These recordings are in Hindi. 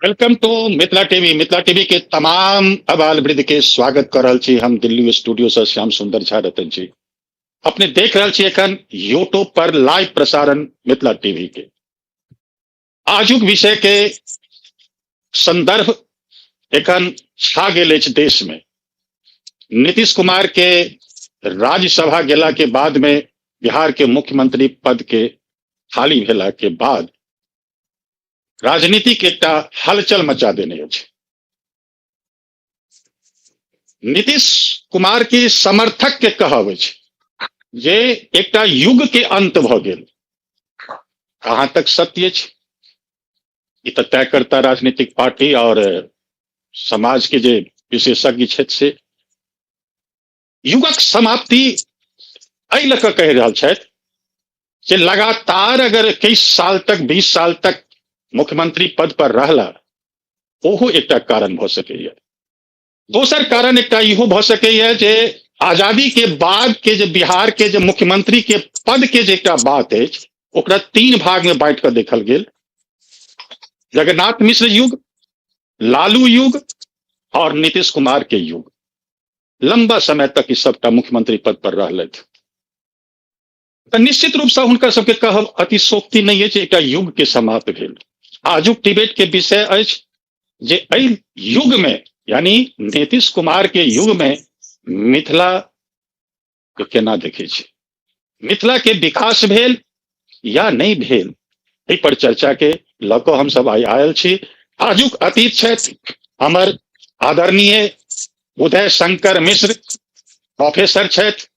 वेलकम टू मिथिला टीवी के तमाम आबाल वृद्ध के स्वागत कर रहल छी हम दिल्ली स्टूडियो से श्याम सुंदर झा रतन जी। अपने देख रहल छी एखन यूट्यूब पर लाइव प्रसारण मिथिला टीवी के आजुक विषय के संदर्भ एखन छा गेल अछि देश में। नीतीश कुमार के राज्यसभा गेला के बाद में बिहार के मुख्यमंत्री पद के खाली भेला के बाद राजनीति के एकटा हलचल मचा देने अछि। नीतीश कुमार के समर्थक के कहब अछि जे एकटा युग के अंत भ गेल। कहां तक सत्य अछि ई तऽ तय करता राजनीतिक पार्टी और समाज के जे विशेषज्ञ छथि से। युगक समाप्ति एहि लऽ कऽ कहि रहल छथि जे लगातार अगर 21 साल तक 20 साल तक मुख्यमंत्री पद पर रहला ओहो एकटा कारण भ सकैया। दोसर कारण एकटा इहो भ सकैया जे आजादी के बाद के जे बिहार के जे मुख्यमंत्री के पद के जे एकटा बात अछि ओकरा 3 भाग में बांटि कऽ देखल गेल। जगन्नाथ मिश्र युग, लालू युग और नीतीश कुमार के युग। लंबा समय तक ई सबटा मुख्यमंत्री पद पर रहलथि तऽ निश्चित रूप से हुनकर सबके कहब अतिशोक्ति नहीं है जे एकटा युग के समाप्त भेल। आजुक डिबेट के विषय अछि जे एहि युग में यानी नीतीश कुमार के युग में मिथिला के केना देखे छै, मिथिला के विकास भेल या नहीं भेल, एहि पर चर्चा के लऽ कऽ हम सब आइ आयल छी। आजुक अतिथि छथि हमर आदरणीय उदय शंकर मिश्र, प्रोफेसर छथि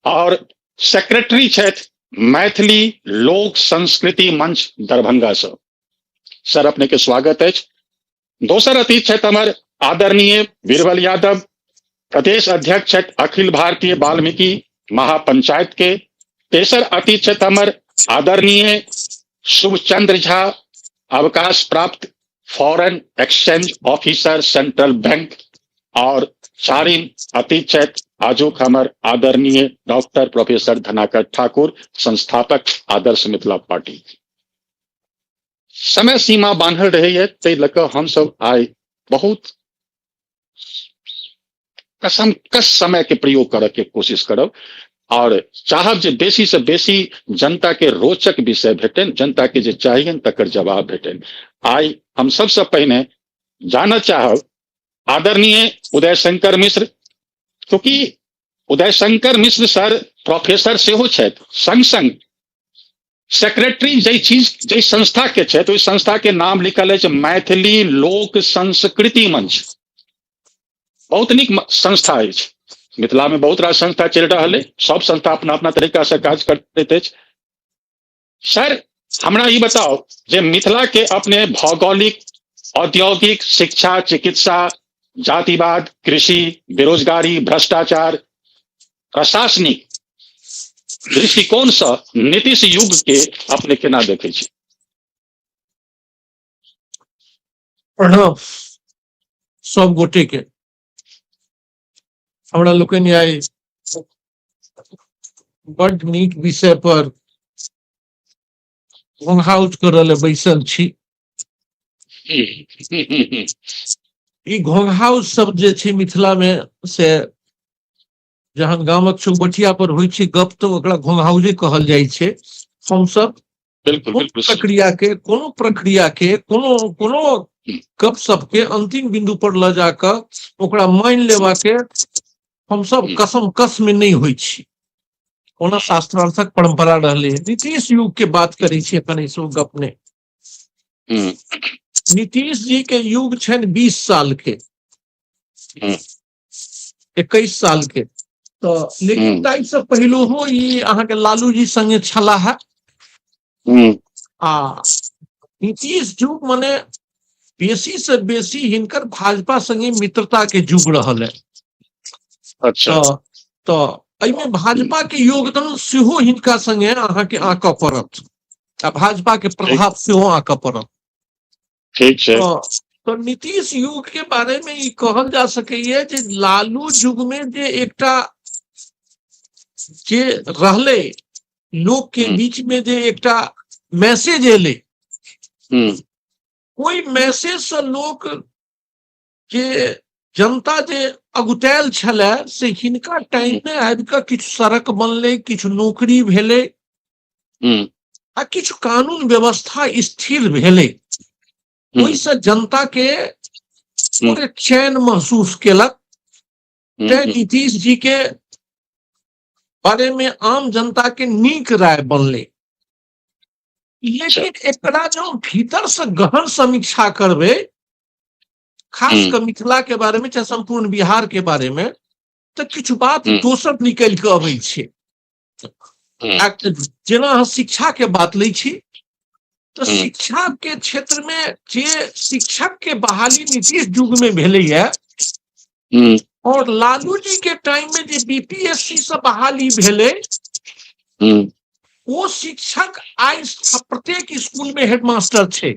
और सेक्रेटरी छथि मैथिली लोक संस्कृति मंच दरभंगा से। सर अपने के स्वागत है। दोसर अतिथि छथि हमर आदरणीय बीरबल यादव, प्रदेश अध्यक्ष छथि अखिल भारतीय वाल्मीकि महापंचायत के। तेसर अतिथि छथि हमर आदरणीय शुभचंद्र झा, अवकाश प्राप्त foreign exchange officer central bank. और चारिम अतिथि छथि आजुक हमर आदरणीय डॉक्टर प्रोफेसर धनकर ठाकुर, संस्थापक आदर्श मिथिला पार्टी। समय सीमा बांधल रहैया ताहि लऽ कऽ हम सब आइ बहुत कसमकस समय के प्रयोग करऽ के कोशिश करब और चाहब जे बेसी से बेसी जनता के रोचक विषय भेटनि, जनता के जे चाहिए तकर जवाब भेटनि। आइ हम सबसे पहिने जानऽ चाहब आदरणीय उदय शंकर मिश्र, क्योंकि उदय शंकर मिश्र सर प्रोफेसर सेहो छथि, संग संग सेक्रेटरी जै संस्था के छथि ओहि संस्था के नाम लिखल अछि मैथिली लोक संस्कृति मंच। बहुत नीक संस्था अछि। मिथिला में बहुत रास संस्था चलि रहल है, सब संस्था अपना अपना तरीका से काज करैत अछि। सर हमरा ई बताओ जे मिथिला के अपने भौगोलिक, औद्योगिक, शिक्षा, चिकित्सा, जातिवाद, कृषि, बेरोजगारी, भ्रष्टाचार, प्रशासनिक दृष्टिकोण से नीतीश युग के अपने केना देखे छी? प्रणाम सब गोटे के। हमरा लोकनि आइ बड़ नीक विषय पर घोंघाउट करऽ ले बैसल छी। ई घोंघाउट शब्द जे छै मिथिला में से जहन गामक चौबठिया पर होइ छै गप तऽ ओकरा घोंघाउजे कहल जाइ छै। हम सब कोनो प्रक्रिया के कोनो गप सप के अंतिम बिंदु पर ल जाकर ओकरा मान लेवा के हम सब कसम कस में नहीं होइ छी। ओना शास्त्रार्थक परंपरा रहले। नीतीश युग के बात करै छी अपन ई सब गप ने। नीतीश जी के युग छनि 20 साल के, 21 साल के। तो लेकिन ताहि से पहिलहो ई अहाँ के लालू जी संगे छलाह। आ नीतीश युग मने बेसी से बेसी हिनकर भाजपा संगे मित्रता के युग रहल है। अच्छा तो एहिमे भाजपा के योगदान सेहो हिनका संगे अहाँ के आंकऽ पड़त आ भाजपा के प्रभाव सेहो आंकऽ पड़त। ठीक छै। तो नीतीश युग के बारे में ई कहल जा सकैये जे लालू युग में जे एकटा जे रहले लोक के बीच में जे एकटा मैसेज एले कोई मैसेज से लोक जे जनता जे अगुतायल छले से हिनका टाइम में आबि कऽ किछु सड़क बनलै, किछु नौकरी भेलै, आ किछु कानून व्यवस्था स्थिर भेलै। ओहिसँ जनता के पूरे चैन महसूस केलक। तैं नीतीश जी के बारे में आम जनता के नीक राय बनलै। लेकिन एकरा जो भीतर से गहन समीक्षा करबै, खास कर मिथिला के बारे में चाहे संपूर्ण बिहार के बारे में, तो किछु बात दोसर निकल के अबै छै। जेना अहाँ शिक्षा के बात लै छी, तो शिक्षा के क्षेत्र में जे शिक्षक के बहाली नीतीश युग में भेलै है, और लालू जी के टाइम में जे बीपीएससी से बहाली भेलै, वो शिक्षक आइ प्रत्येक स्कूल में हेडमास्टर छै,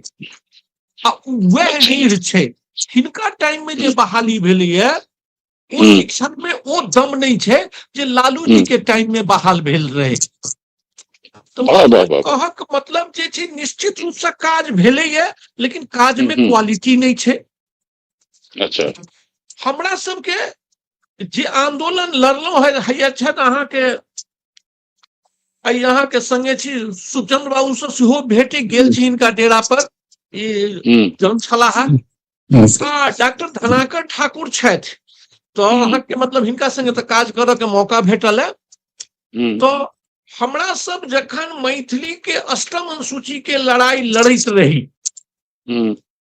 आ वह रीढ़ छै। हिनका टाइम में जे बहाली भेलै है, वो शिक्षक में वो दम नहीं छै जे लालू जी के टाइम में बहाल भेल रहे। तो कहक मतलब जे छै, निश्चित रूप से काज भेलै है, लेकिन काज में क्वालिटी नहीं छै। अच्छा, हमरा सबके जे आंदोलन लड़लो है छथि, अहाँ के संगे छी सुखचंद्र बाबू से सेहो भेटे गेल छी हिनका डेरा पर, जन छलाह। डॉक्टर धनकर ठाकुर छथि, तो अहाँ के मतलब हिनका संगे तो काज करऽ के मौका भेटल है। तो हमरा सब जखन मैथिली के अष्टम अनुसूची के लड़ाई लड़ैत रही,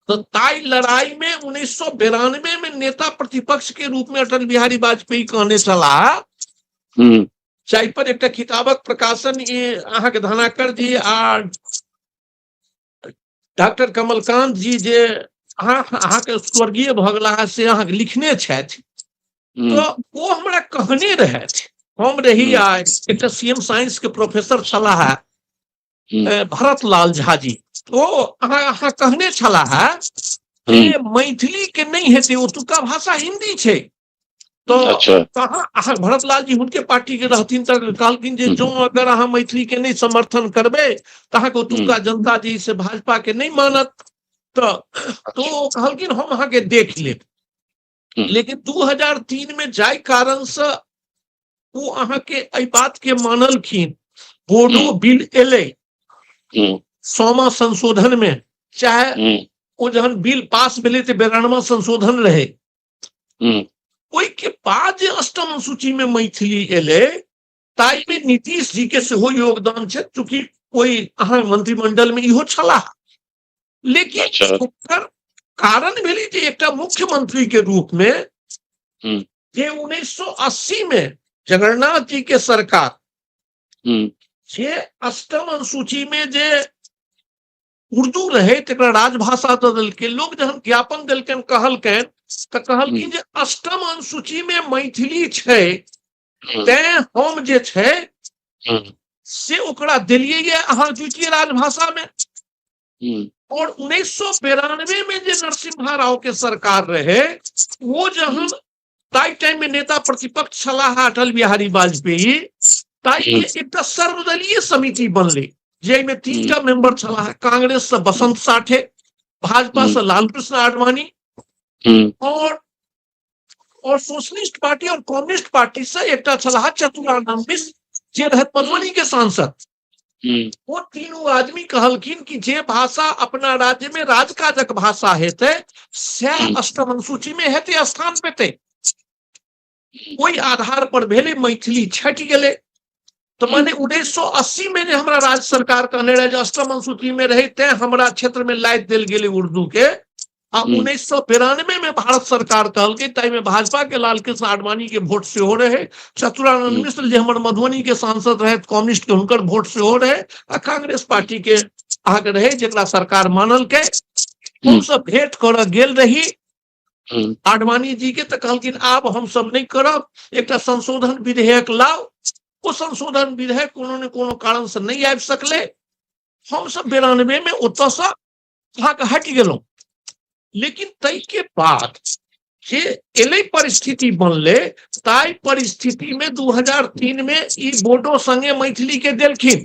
तो ताई लड़ाई में 1992 में नेता प्रतिपक्ष के रूप में अटल बिहारी वाजपेयी कहने चला, जाहि पर एक किताबक प्रकाशन अहाँ के धनाकर जी आ डॉक्टर कमलकांत जी जे अहाँ के स्वर्गीय भ गेला से अहाँ लिखने छथि। तो वो हमरा कहने रहथि, हम रही आ एक सीएम साइंस के प्रोफेसर छलाह भरत लाल झा जी, तो अहाँ कहने छलाह मैथिली के नहीं हेतै, ओतुका भाषा हिंदी छै। तो कहाँ भरत लाल जी हुनके पार्टी के रहथिन, तक कहलखिन जे जो अगर अहाँ मैथिली के नहीं समर्थन करबै तो अहाँ के ओतुका जनता जी से भाजपा के नहीं मानत। तो कहलखिन हम अहाँ के देख लेब। लेकिन 2003 में जाय कारण से वो अहाँ के एहि बात के मानलखिन। बोडो बिल एले 100वां संशोधन में, चाहे वो जहन बिल पास भेलै तो 92वां संशोधन रहे। ओहि के बाद जे अष्टम अनुसूची में मैथिली एले, ताई में नीतीश जी के सेहो योगदान छै, चूंकि कोई अहाँ मंत्रिमंडल में इहो छलाह। लेकिन ओकर कारण भेलै जे एकटा मुख्यमंत्री के रूप में जे 1980 में जगन्नाथ जी के सरकार जे अष्टम अनुसूची में जे उर्दू रहे तकरा राजभाषा दऽ देलकै। लोग जहन ज्ञापन देलकनि कहलकनि तऽ कहलखिन जे अष्टम अनुसूची में मैथिली छै, तैं हम जे छै से ओकरा देलियै ये अहाँ द्वितीय राजभाषा में। और 1992 में जे नरसिम्हा राव के सरकार रहे, वो जहन ताई टाइम में नेता प्रतिपक्ष छलाह अटल बिहारी वाजपेयी, ताई में एक सर्वदलीय समिति बनलै, जाहिमे 3टा मेंबर छलाह। कांग्रेस से बसंत साठे, भाजपा से लालकृष्ण आडवाणी, और सोशलिस्ट पार्टी और कम्युनिस्ट पार्टी से एकटा छलाह चतुरानंद मिश्र, जे रहत मधुबनी के सांसद। वो तीनों आदमी कहलखिन कि जे भाषा अपना राज्य में राजकाजक भाषा हेतै सैह अष्टम अनुसूची में हेतै, स्थान पेतै। ओहि आधार पर भेलै मैथिली छटि गेलै। तो माने 1980 में हमरा राज्य सरकार कहने रहे जे अष्टम अनुसूची में रहे, तैं हमरा क्षेत्र में लादि देल गेलै उर्दू के। आ 1992 में भारत सरकार कहलकै, ताई में भाजपा के लालकृष्ण आडवाणी के वोट सेहो रहे, चतुरानंद मिश्र जे हमर मधुबनी के सांसद रहे कम्युनिस्ट के, हुनकर वोट सेहो रहे, आ कांग्रेस पार्टी के अहाँ के रहे जेकरा सरकार मानलकै। हम सब भेंट करऽ गेल रही आडवाणी जी के, तो कहलखिन आब हम सब नहीं करब, एकटा संशोधन विधेयक लाओ। वो संशोधन विधेयक कोनो ने कोनो कारण से नहीं आबि सकले। हम सब 92 में ओतऽ से अहाँ के हटि गेलहुं। लेकिन तई के बाद जे एलै परिस्थिति बनले, ताई परिस्थिति में 2003 में ई बोडो संगे मैथिली के देलखिन।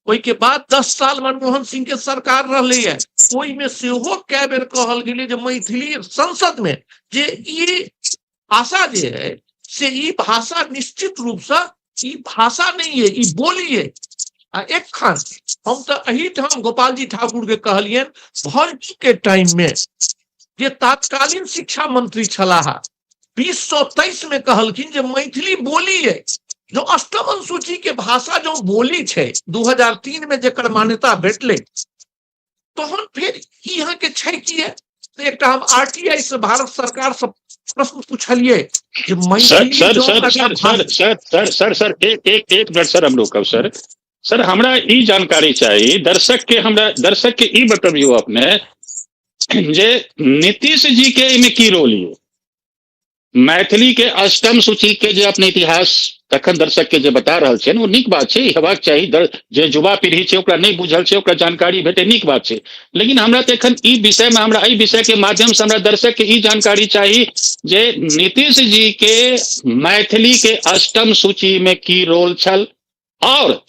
ओई के बाद 10 साल मनमोहन सिंह के सरकार रहले है, ओई में सेहो कै बेर कहल गेलै जे मैथिली संसद में जे ई भाषा जे है से ई भाषा निश्चित रूप से ई भाषा नहीं है, ई बोली है। आ एखन हम तो अहीठाम गोपाल जी ठाकुर के कहलियन भरजी के टाइम में जे तात्कालीन शिक्षा मंत्री छलाह 2023 में कहलखिन जे मैथिली बोली है, जो अष्टम अनुसूची के भाषा जो बोली छे 2003 में जेकर मान्यता भेटले, तहन फिर यहाँ के छै कि है। तो एक हम आरटीआई से भारत सरकार से प्रश्न पूछलिए कि Maithili sir sir sir sir sir sir sir sir एक मिनट सर हम रोकब सर हमरा ई जानकारी चाहिए दर्शक के ई बतबियो अपने जे नीतीश जी के इमे की रोल है मैथिली के अष्टम सूची के जे अपने इतिहास तखन दर्शक के जे बता रहल छै वो नीक बात छै, हेबाक चाही। जे युवा पीढ़ी छै ओकरा नहीं बुझल छै ओकरा जानकारी भेटे नीक बात छै, लेकिन हमरा तो एखन ई विषय में हमरा एहि विषय के माध्यम से हमरा दर्शक के ई जानकारी चाहिए जे नीतीश जी के मैथिली के अष्टम सूची में की रोल छल, और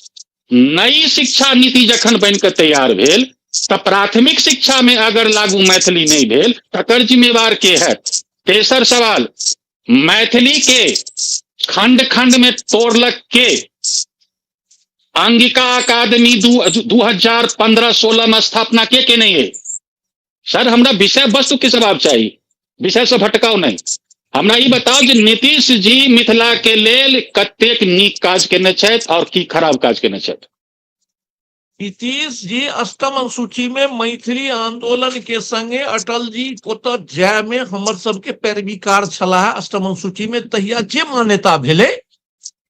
नई शिक्षा नीति जखन बन के तैयार भेल तो प्राथमिक शिक्षा में अगर लागू मैथिली नहीं भेल तकर जिम्मेवार के है। तेसर सवाल, मैथिली के खंड खंड में तोड़लक के अंगिका अकादमी 2015-16 में स्थापना के नहीं है। सर हमरा विषय वस्तु के जवाब चाहिए, विषय से भटकाओ नहीं। हमरा ई बताओ जे नीतीश जी मिथिला के लेल कतेक नीक काज केने छथि और की खराब काज केने छथि। नीतीश जी अष्टम अनुसूची में मैथिली आंदोलन के संगे अटल जी ओतऽ जाय में हमर सबके पैरवीकार छलाह अष्टम अनुसूची में तहिया जे मान्यता भेले,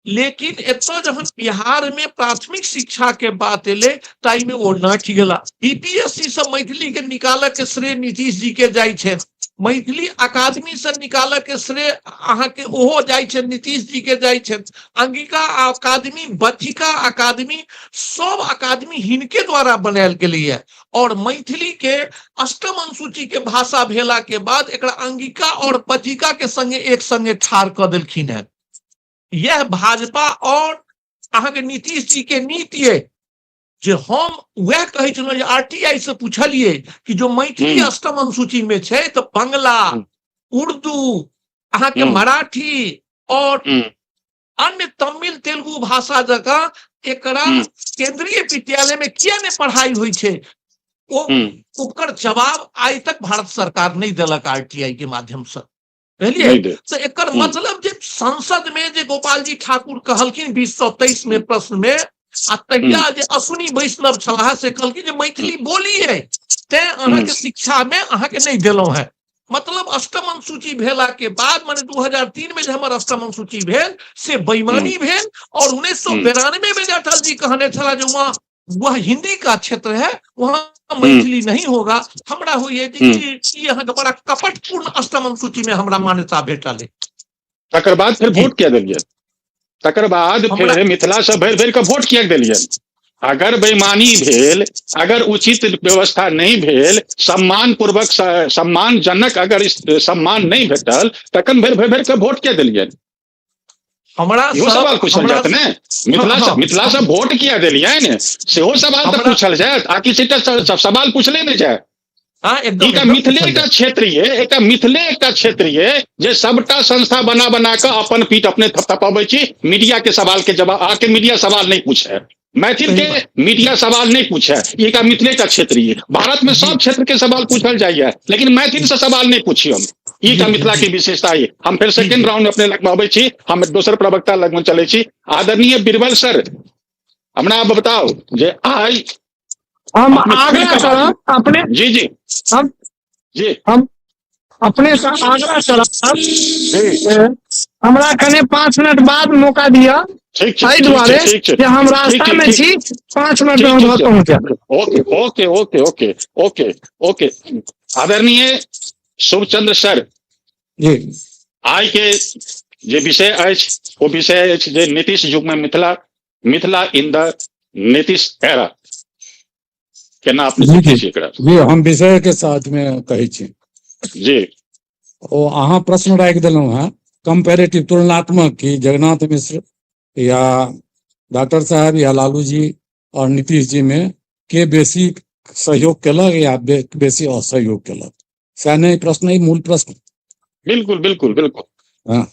लेकिन एतऽ जहन बिहार में प्राथमिक शिक्षा के बात एले ताई में वो नाच गेला। बीपीएससी से मैथिली के निकालऽ के श्रेय नीतीश जी के जाय छै, मैथिली अकादमी से निकालऽ के श्रेय अहाँ के ओहो जाय छै नीतीश जी के जाय छै। अंगिका अकादमी, बच्चिका अकादमी, सब अकादमी हिनके द्वारा बनायल गेलै है, और मैथिली के अष्टम अनुसूची के भाषा भेला के बाद एकरा अंगिका और बच्चिका के संगे एक संगे ठाड़ क देलखिन है। यह भाजपा और अहाँ के नीतीश जी के नीति है जे हम वह कहे छलहुँ, आरटीआई से पूछलिए कि जो मैथिली अष्टम अनुसूची में छै तो बंगला, उर्दू, अहाँ के मराठी और अन्य तमिल तेलुगु भाषा जगह एकरा केंद्रीय विद्यालय में किया ने पढ़ाई हुई छै, ओकर जवाब आज तक भारत सरकार नहीं देलक आरटीआई के माध्यम से। तो एकर मतलब जे संसद में जे गोपाल जी ठाकुर कहलखिन 2023 में प्रश्न में, आ तहिया जे अश्विनी वैष्णव छलाह से कहलखिन जे मैथिली बोली है ते अहाँ के शिक्षा में अहाँ के नहीं देलौ है। मतलब अष्टम अनुसूची भेला के बाद माने 2003 में जे हमर अष्टम अनुसूची भेल से बेईमानी भेल, और 1992 में जे अटल जी कहने छला जो वह हिंदी का क्षेत्र है वहां मैथिली नहीं होगा। हमरा होइए कि यहाँ बड़ा कपटपूर्ण अष्टम अनुसूची में हमरा मान्यता भेटल है। तकर बाद फिर वोट किया देलिए, तकर बाद फिर मिथिला से भर भर के वोट किया देलिए। अगर बेईमानी भेल, अगर उचित व्यवस्था नहीं भेल, सम्मान पूर्वक सम्मानजनक अगर सम्मान नहीं भेटल तखन भर भर के वोट किया देलिए। हमरा सवाल पूछल जात ने, मिथिला से वोट किया देलिए ने सेहो सवाल तो पूछल जात, आकि सीटा सवाल पूछले नहीं जाए। मिथिले का क्षेत्रीय जे सबटा संस्था बना बना के अपन पीठ अपने थपथपाबै छी, मीडिया के सवाल के जवाब आके मीडिया सवाल नहीं पूछे, मैथिल के मीडिया सवाल नहीं पूछे। ये का मिथिले का क्षेत्रीय, भारत में सब क्षेत्र के सवाल पूछल जाइए लेकिन मैथिल से सवाल नहीं पूछी हम। ई का मिथिला की विशेषता है। हम फिर सेकंड राउंड अपने लगमे अबै छी, हम दोसर प्रवक्ता लगमे चले छी। आदरणीय बीरबल सर, हमरा अब बताओ जे आई हम आग्रह करब अपने जी हम अपने से आग्रह करब हमरा कने 5 मिनट बाद मौका दिया, एहि दुआरे कि हम रास्ता में छी, 5 मिनट में हम पहुंच जाएब। Okay okay okay okay okay. आदरणीय शुभचंद्र सर जी, आई के जे विषय अछि वो विषय अछि जे नीतीश युग में Mithila in the Nitish era केना अपने देखै छी एकरा? जी हम विषय के साथ में कहै छी जी। ओ अहाँ प्रश्न राखि देलहुं हैं कंपैरेटिव तुलनात्मक कि जगन्नाथ मिश्र या डॉक्टर साहब या लालू जी और नीतीश जी में के बेसी सहयोग केलक या बेसी असहयोग केलक, सएह नहीं प्रश्न है, मूल प्रश्न। बिल्कुल बिल्कुल बिल्कुल। हाँ,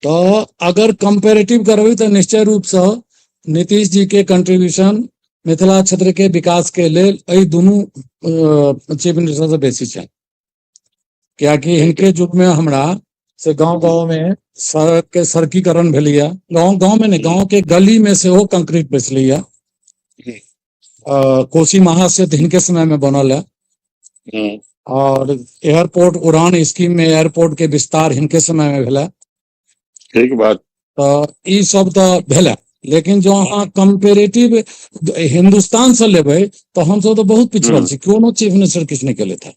तो अगर कंपेरेटिव करबे तो निश्चय रूप से नीतीश जी के कंट्रीब्यूशन मिथिला क्षेत्र के विकास के लिए एहि दुनू चीफ मिनिस्टर से बेसी छै, क्या कि इनके युग में हमरा से गांव-गांव में सड़क के सड़कीकरण भेलिया, गांव-गांव में नहीं, गांव के गली में से वो कंक्रीट बैसलिया, कोसी महासेतु इनके समय में बनल है, और एयरपोर्ट उड़ान स्कीम में एयरपोर्ट के विस्तार इनके समय में भेला। ठीक बात। तो ई सब तो भेला, लेकिन जो अहाँ कंपेरेटिव हिंदुस्तान से लेबै तो हम सब तो बहुत पिछड़ल छी, कोनो चीफ मिनिस्टर किछु नहीं केले था।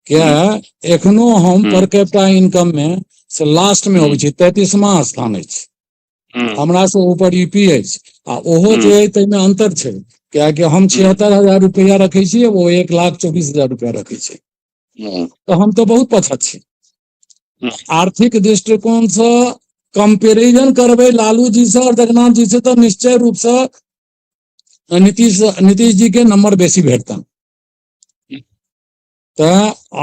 क्या एखनो हम पर कैपिटा इनकम में से लास्ट में होबै छी, 33वां स्थान अछि, हमरा से ऊपर यूपी अछि, आ ओहो जे है तैमे अंतर छै, क्या कि हम 76,000 रुपया रखे छी, वो 1,24,000 रुपया रखे छी, तो हम तो बहुत पछा छी। आर्थिक दृष्टिकोण से कंपेरिजन करबे लालू जी से और जगन्नाथ जी से तो निश्चय रूप से नीतीश जी के नंबर बेसी भेटतन। तो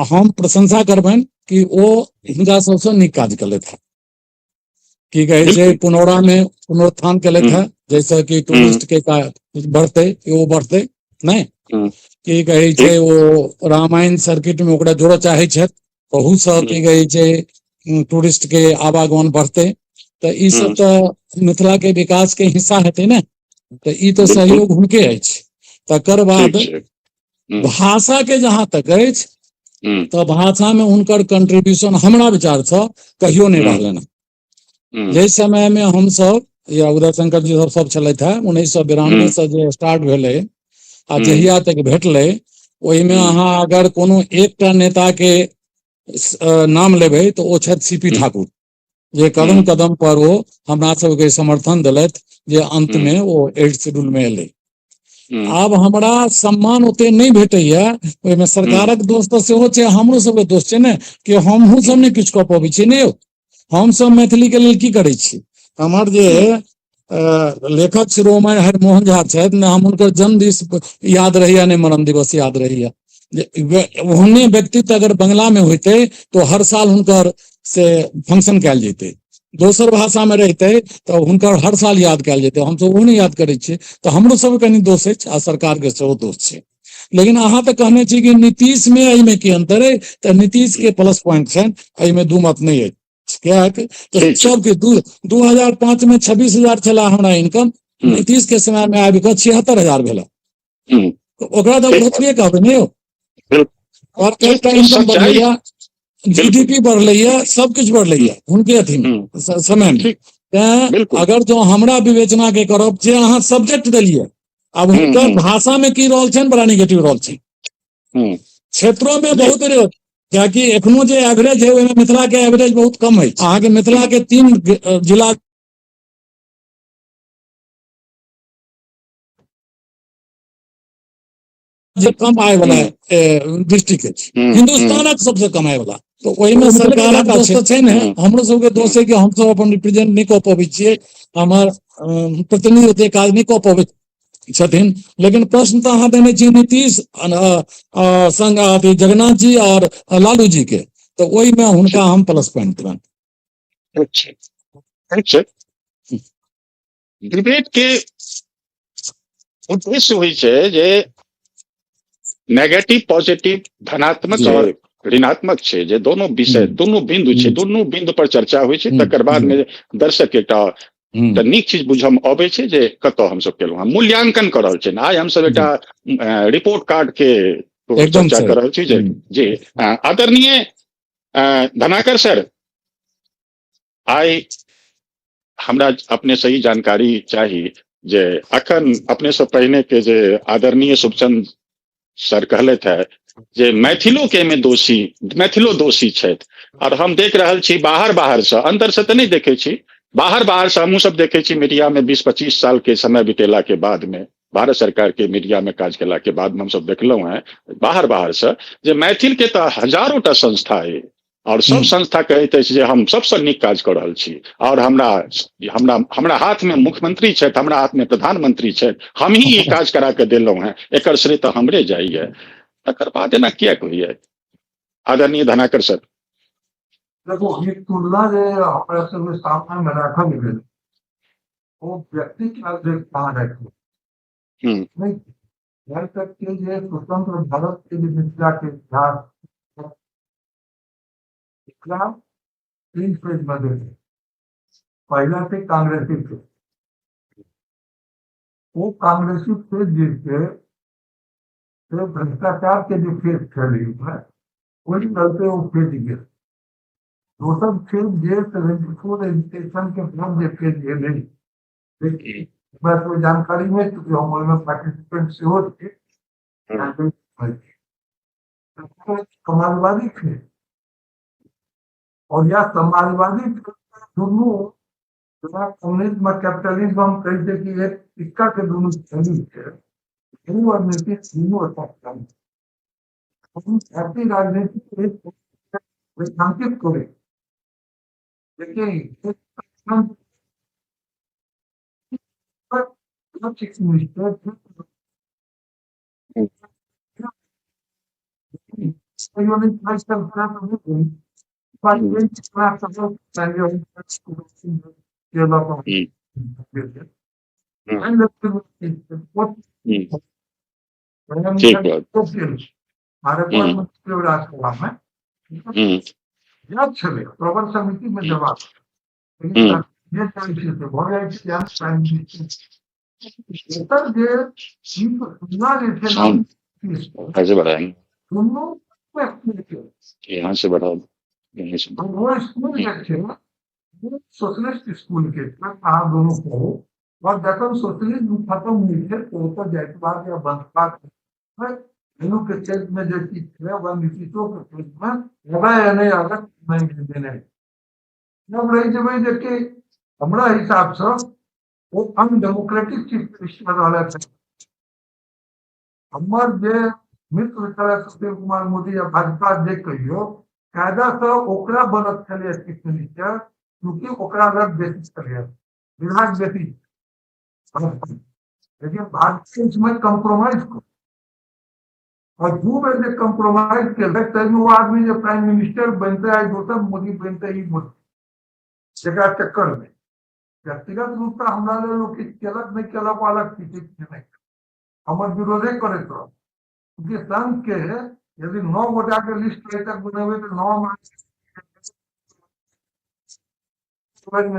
हम प्रशंसा करबन कि वो हिनका सबसे नीक काज केलथि है, की कहे छै पुनौरा में पुनरुत्थान केलथि है, जैसे कि टूरिस्ट के बढ़ते वो बढ़ते नहीं, की कहे छै वो रामायण सर्किट में ओकरा जोड़ो चाहे छै, बहुत सा की कहे छै टूरिस्ट के आवागमन बढ़ते, तो ई सब तो मिथिला के विकास के हिस्सा हेते ने, तो ई तो सहयोग हुनके अछि। तकर बाद भाषा के जहां तक अछि तो भाषा में उनकर कंट्रीब्यूशन हमरा विचार से कहियो नहीं रहलन। जे समय में हम सब या उदय शंकर जी सब चलत है 1992 से जो स्टार्ट भेले आ जहिया तक भेटले, ओहि में अहाँ अगर कोनो एकटा नेता के नाम लेबै तो ओ छथि सीपी ठाकुर, जे कदम कदम पर वो हमरा सबके समर्थन दिलथि, जे अंत में वो 8th शेड्यूल में एले। आब हमरा सम्मान ओते नहीं भेटैया, ओहिमे सरकारक दोष तो सेहो छै, हमरो सबके दोष छै ने, कि हमहूँ सब नहीं किछु कऽ पबै छी। नहीं, हम सब मैथिली के लेल की करै छी, हमर जे लेखक शिरोमणि हरिमोहन झा छथि ने, हम उनकर जन्म दिवस याद रहैया, नहीं मरण दिवस याद रहैया। ओहने व्यक्तित्व अगर बंगला में होते तो हर साल हुनकर से फंक्शन कैल जेते, दोसर भाषा में रहते तो हुनकर हर साल याद कैल जेते, हम सब वो नहीं याद करै छियै, तो हमरो सब कनी दोष अछि आ सरकार के सेहो दोष छै। लेकिन अहाँ तो कहने छी कि नीतीश में एहि में की अंतर है, तो नीतीश के प्लस पॉइंट छै, एहि में दू मत नहीं है। क्या तो सबके 2005 में 26,000 चला हमरा इनकम, नीतीश के समय में आबि कऽ 76,000 भेला, तो ओकरा तो ओतबे कहबै नहीं हो, और कैपिटा इनकम बढ़लैया, जीडीपी बढ़लैया, सब कुछ बढ़लैया उनके अथी में समय में। अगर जो हमरा विवेचना के करब जे अहाँ सब्जेक्ट देलिए, अब हुनकर भाषा में की रोल छै, बड़ा निगेटिव रोल छै, क्षेत्रों में बहुत रे, क्या कि एखनो जे एवरेज है ओहिमे मिथिला के एवरेज बहुत कम है। अहाँ के मिथिला के 3 जिला जे कम आय वाला डिस्ट्रिक्ट है, हिंदुस्तान सबसे कम आय वाला, तो वही में सरकारक दोष तो छै ने, हमरो सबके दोष है कि हम सब अपन रिप्रेजेंट नहीं कऽ पबै छियै, हमर प्रतिनिधि ओते काज नहीं कऽ पबै छथिन। लेकिन प्रश्न तो अहाँ देने छी नीतीश संग जगन्नाथ जी और लालू जी के, तो वही में हुनका हम प्लस पॉइंट देबनि। डिबेट के उद्देश्य होइ छै जे नेगेटिव पॉजिटिव धनात्मक और ऋणात्मक छै, जे दोनों विषय दोनों बिंदु छै, दोनों बिंदु पर चर्चा होइ छै, तकर बाद में दर्शक एकटा नीक चीज बुझम अबै छै जे कतऽ हम सब केलहुँ, मूल्यांकन कर रहल छै। आइ हम सब एकटा रिपोर्ट कार्ड के चर्चा कर रहल छी जे आदरणीय धनाकर सर, आइ हमरा अपने सही जानकारी चाही जे अखन अपने से पहिने के जे आदरणीय सुखचंद सर कहलथि है जे मैथिलो के में मैथिलो दोषी छथि, और हम देख रहल छी बाहर से, अंदर से तो नहीं देखे छी, बाहर से हमहूँ सब देखे छी मीडिया में 20-25 साल के समय बितेला के बाद में, भारत सरकार के मीडिया में काज केला के बाद में हम सब देखलहुँ हैं बाहर से जे मैथिल के तो हजारों टा संस्था है, और सब संस्था कहते हैं जे हम सबसे नीक काज कर रहल छी और हमरा हाथ में मुख्यमंत्री छथि, हमरा हाथ में प्रधानमंत्री छथि, हम ही ये काज करा के दिलौं हैं, एकर श्रेय तो हमरे जाइए। तकर बाद एना किया होइए आदरणीय धनाकर सर? देखो ये तुलना जे ऑपरेशन में सामने में रखल गेल वो व्यक्ति के आगे कहाँ रखे नहीं यहाँ तक के जे स्वतंत्र भारत के जो मिथिला के इतिहास एकरा 3 फेज में देखे। पहला थे कांग्रेसी थे, वो कांग्रेसी फेज जिसके तो भ्रष्टाचार के जो फेज फैली है वही चलते वो फेज गिर दोसर फेज जे 74 एजुकेशन के बाद जे फेज ये नहीं देखिए मैं तो जानकारी में चूंकि हम में पार्टिसिपेंट से हो थे समाजवादी थे और यह समाजवादी दोनों कम्युनिज्म और कैपिटलिज्म हम कहते कि एक सिक्का के दोनों शैली थे और नीतीश तीनों भारतीय राजनीति को एक रेखांकित करे। देखिए chief minister राज्यसभा में जब चले प्रबंध समिति में जवाब ये प्राइम मिनिस्टर ऐसे बढ़ाएंगे, दोनों यहाँ से बढ़ाओ, यहीं से वो स्कूल सोशलिस्ट स्कूल के आप दोनों को और जब सोशलिज्म खत्म हुई थे तो ऊपर जातिवाद या बंधवाद दोनों के क्षेत्र में जो चीज है वह नीतीशों के क्षेत्र में लगा या नहीं अलग नहीं देने जब रही जब देखिए हमारा हिसाब से वो अनडेमोक्रेटिक चीफ मिनिस्टर वाला थे हमार जे मित्र तरह सुशील कुमार मोदी या भाजपा जे कहियो कायदा से ओकरा बनत चले चीफ मिनिस्टर क्योंकि ओकरा लग बेसिस करे विभाग बेसिस लेकिन भारतीय इसमें कंप्रोमाइज को और दो बार जे कंप्रोमाइज के लगता है वो आदमी जो प्राइम मिनिस्टर बनते है दोसर मोदी बनते ही मोदी जगह चक्कर में व्यक्तिगत रूप से हमारा लोग केलक नहीं केलक अलग चीज नहीं हमारे विरोधे करे तो क्योंकि संघ के यदि 9 गोटा के लिस्ट तक बने तो 9 में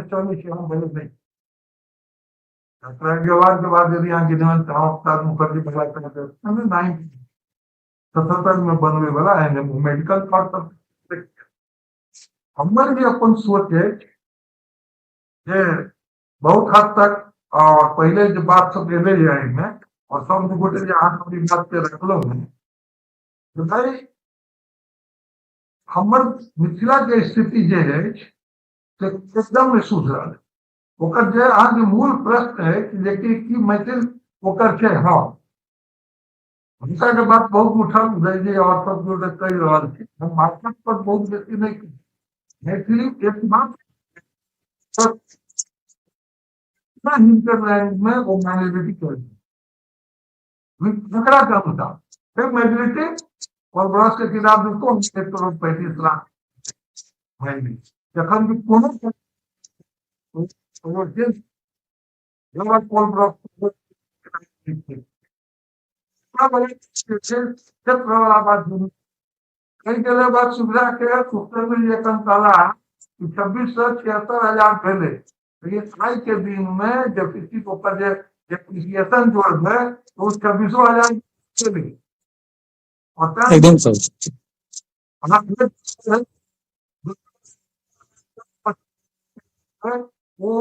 24 हम बने नहीं के बाद यदि यहाँ गिनवन मुखर्जी बना करते 77 में बनने वाला है मेडिकल पर हमारे भी अपन सोच है बहुत हद तक और पहले जो बात सब ले जाएंगे और सब गोटे अपनी बात पे रखलो तो भाई हमर मिथिला के स्थिति जे है एकदम सुधरल ओकर जे आगे मूल प्रश्न है कि देखिए कि मैथिल ओकर के हाँ भाषा के बात बहुत उठल और सब जो कही रहा हम मार्केट पर बहुत बेसी नहीं मैथिली एक बात हिंटरलैंड में वो माइनॉरिटी कर का होता फिर मेजोरिटी और ब्रॉस के खिलाफ देखो 1,35,00,000 जखन भी कोनो बात सुविधा के सूत्र में ये ताला 26,76,000 पहले लेकिन आज के दिन में जब किसी को डेप्रिसिएशन जोड़ है तो 26,000 चले एकदम सही वो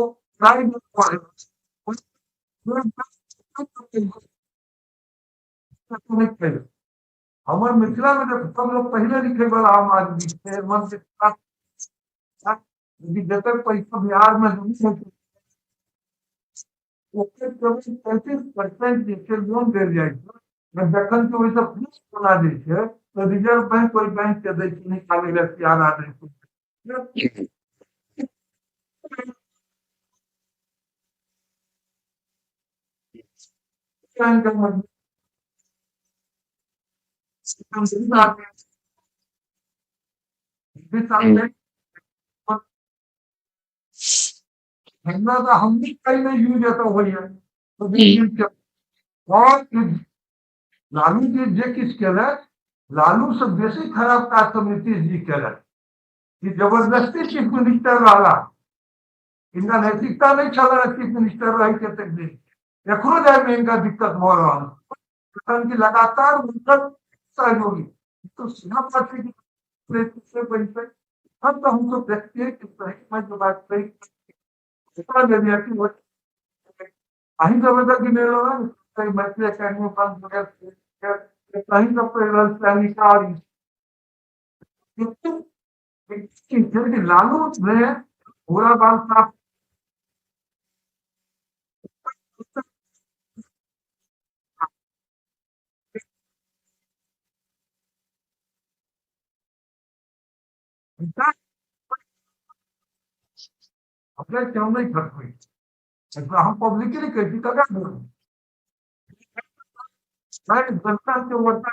हमारे मिथिला में जब सब लोग पहले लिखे वाला आम आदमी थे मन के जब पैसा बिहार में 35% लोन दे जाए जखन के वैसे पुलिस बना दी है तो रिजर्व बैंक कोई बैंक के दै कि निकाले ला तैयार आ रहे हम भी कहीं नहीं यूज होता हुई है तो और लालू जी जे किस केलक लालू से बेसी खराब काज तो नीतीश जी केलक कि जबरदस्ती चीफ मिनिस्टर रहला इनका नैतिकता नहीं चल चीफ मिनिस्टर रही के तक दिन एखनो जाए में इनका दिक्कत हो रहा है की लगातार उनका सहयोगी तो सीधा पार्टी की परिचय हम तो हमको देखते हैं कि सही मैं जो बात सही दे दिया कि वो अही जब की ले लो ना कहीं मैथिली अकेडमी बंद कहीं तो प्लानिकारी लालू ने पूरा बाल साफ अपने क्यों नहीं खर्च हुई हम पब्लिकली कहती कदा मैं जनता के वर्ता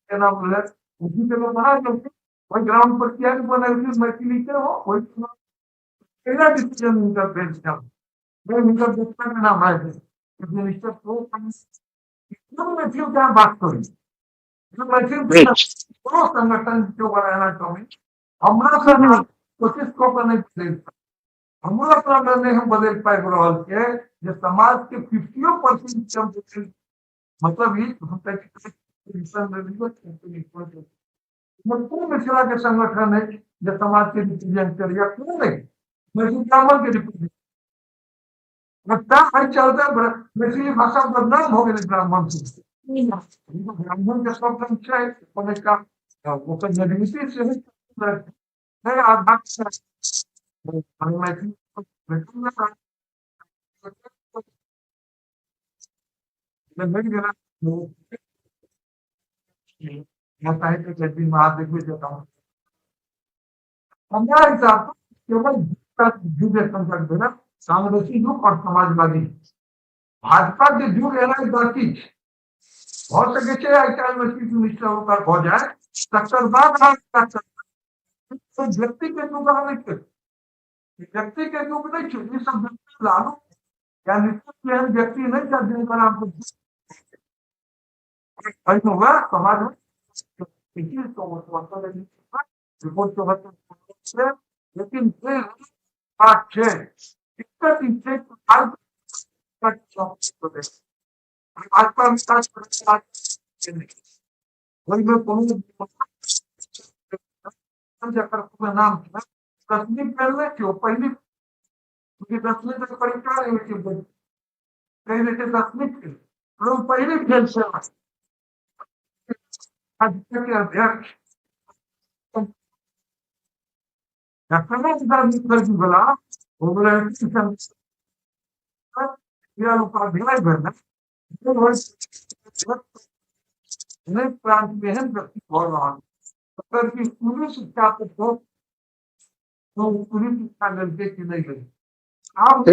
के नाम बोले उसी के लोग बना करके वही ग्राउंड पर क्या बना मैथिली के हो वही पहला डिसीजन उनका बेंच का मैं उनका दूसरा का नाम है मिनिस्टर को मैथिली क्या बात करी मैथिली कोनो संगठन जो बनाना चाहिए हमारा से कोशिश को नहीं बदल हमारा अपना नहीं हम बदल पाए रहा के जो समाज के 50% मतलब ही मिथिला के संगठन है जो समाज के रिप्रेजेंट करिए क्यों नहीं ब्राह्मण के रिप्रेजेंट चलता मैथिली भाषा बदनाम हो गई ब्राह्मण से ब्राह्मण के सब का मजबूती से मैथिली हमारा हिसाब केवल कांग्रेसी युग और समाजवादी भाजपा के युग एना बाकी हो सके में चीफ मिनिस्टर होकर हो जाए तकर बाद व्यक्ति के युग नहीं व्यक्ति के युग नहीं ये सब लालू या निश्चित व्यक्ति नहीं कर जिनका नाम होगा समाज में लेकिन नाम तस्वीर पहले क्यों पहली तस्वीर तक परीक्षा कहीं तस्वीर लोग पहले खेल से अध्यक्ष बोला वो बोला उपाध्याय बनना प्रांत में व्यक्ति हो रहा है की पूरी शिक्षा को पूरी शिक्षा मिलते कि नहीं गई आप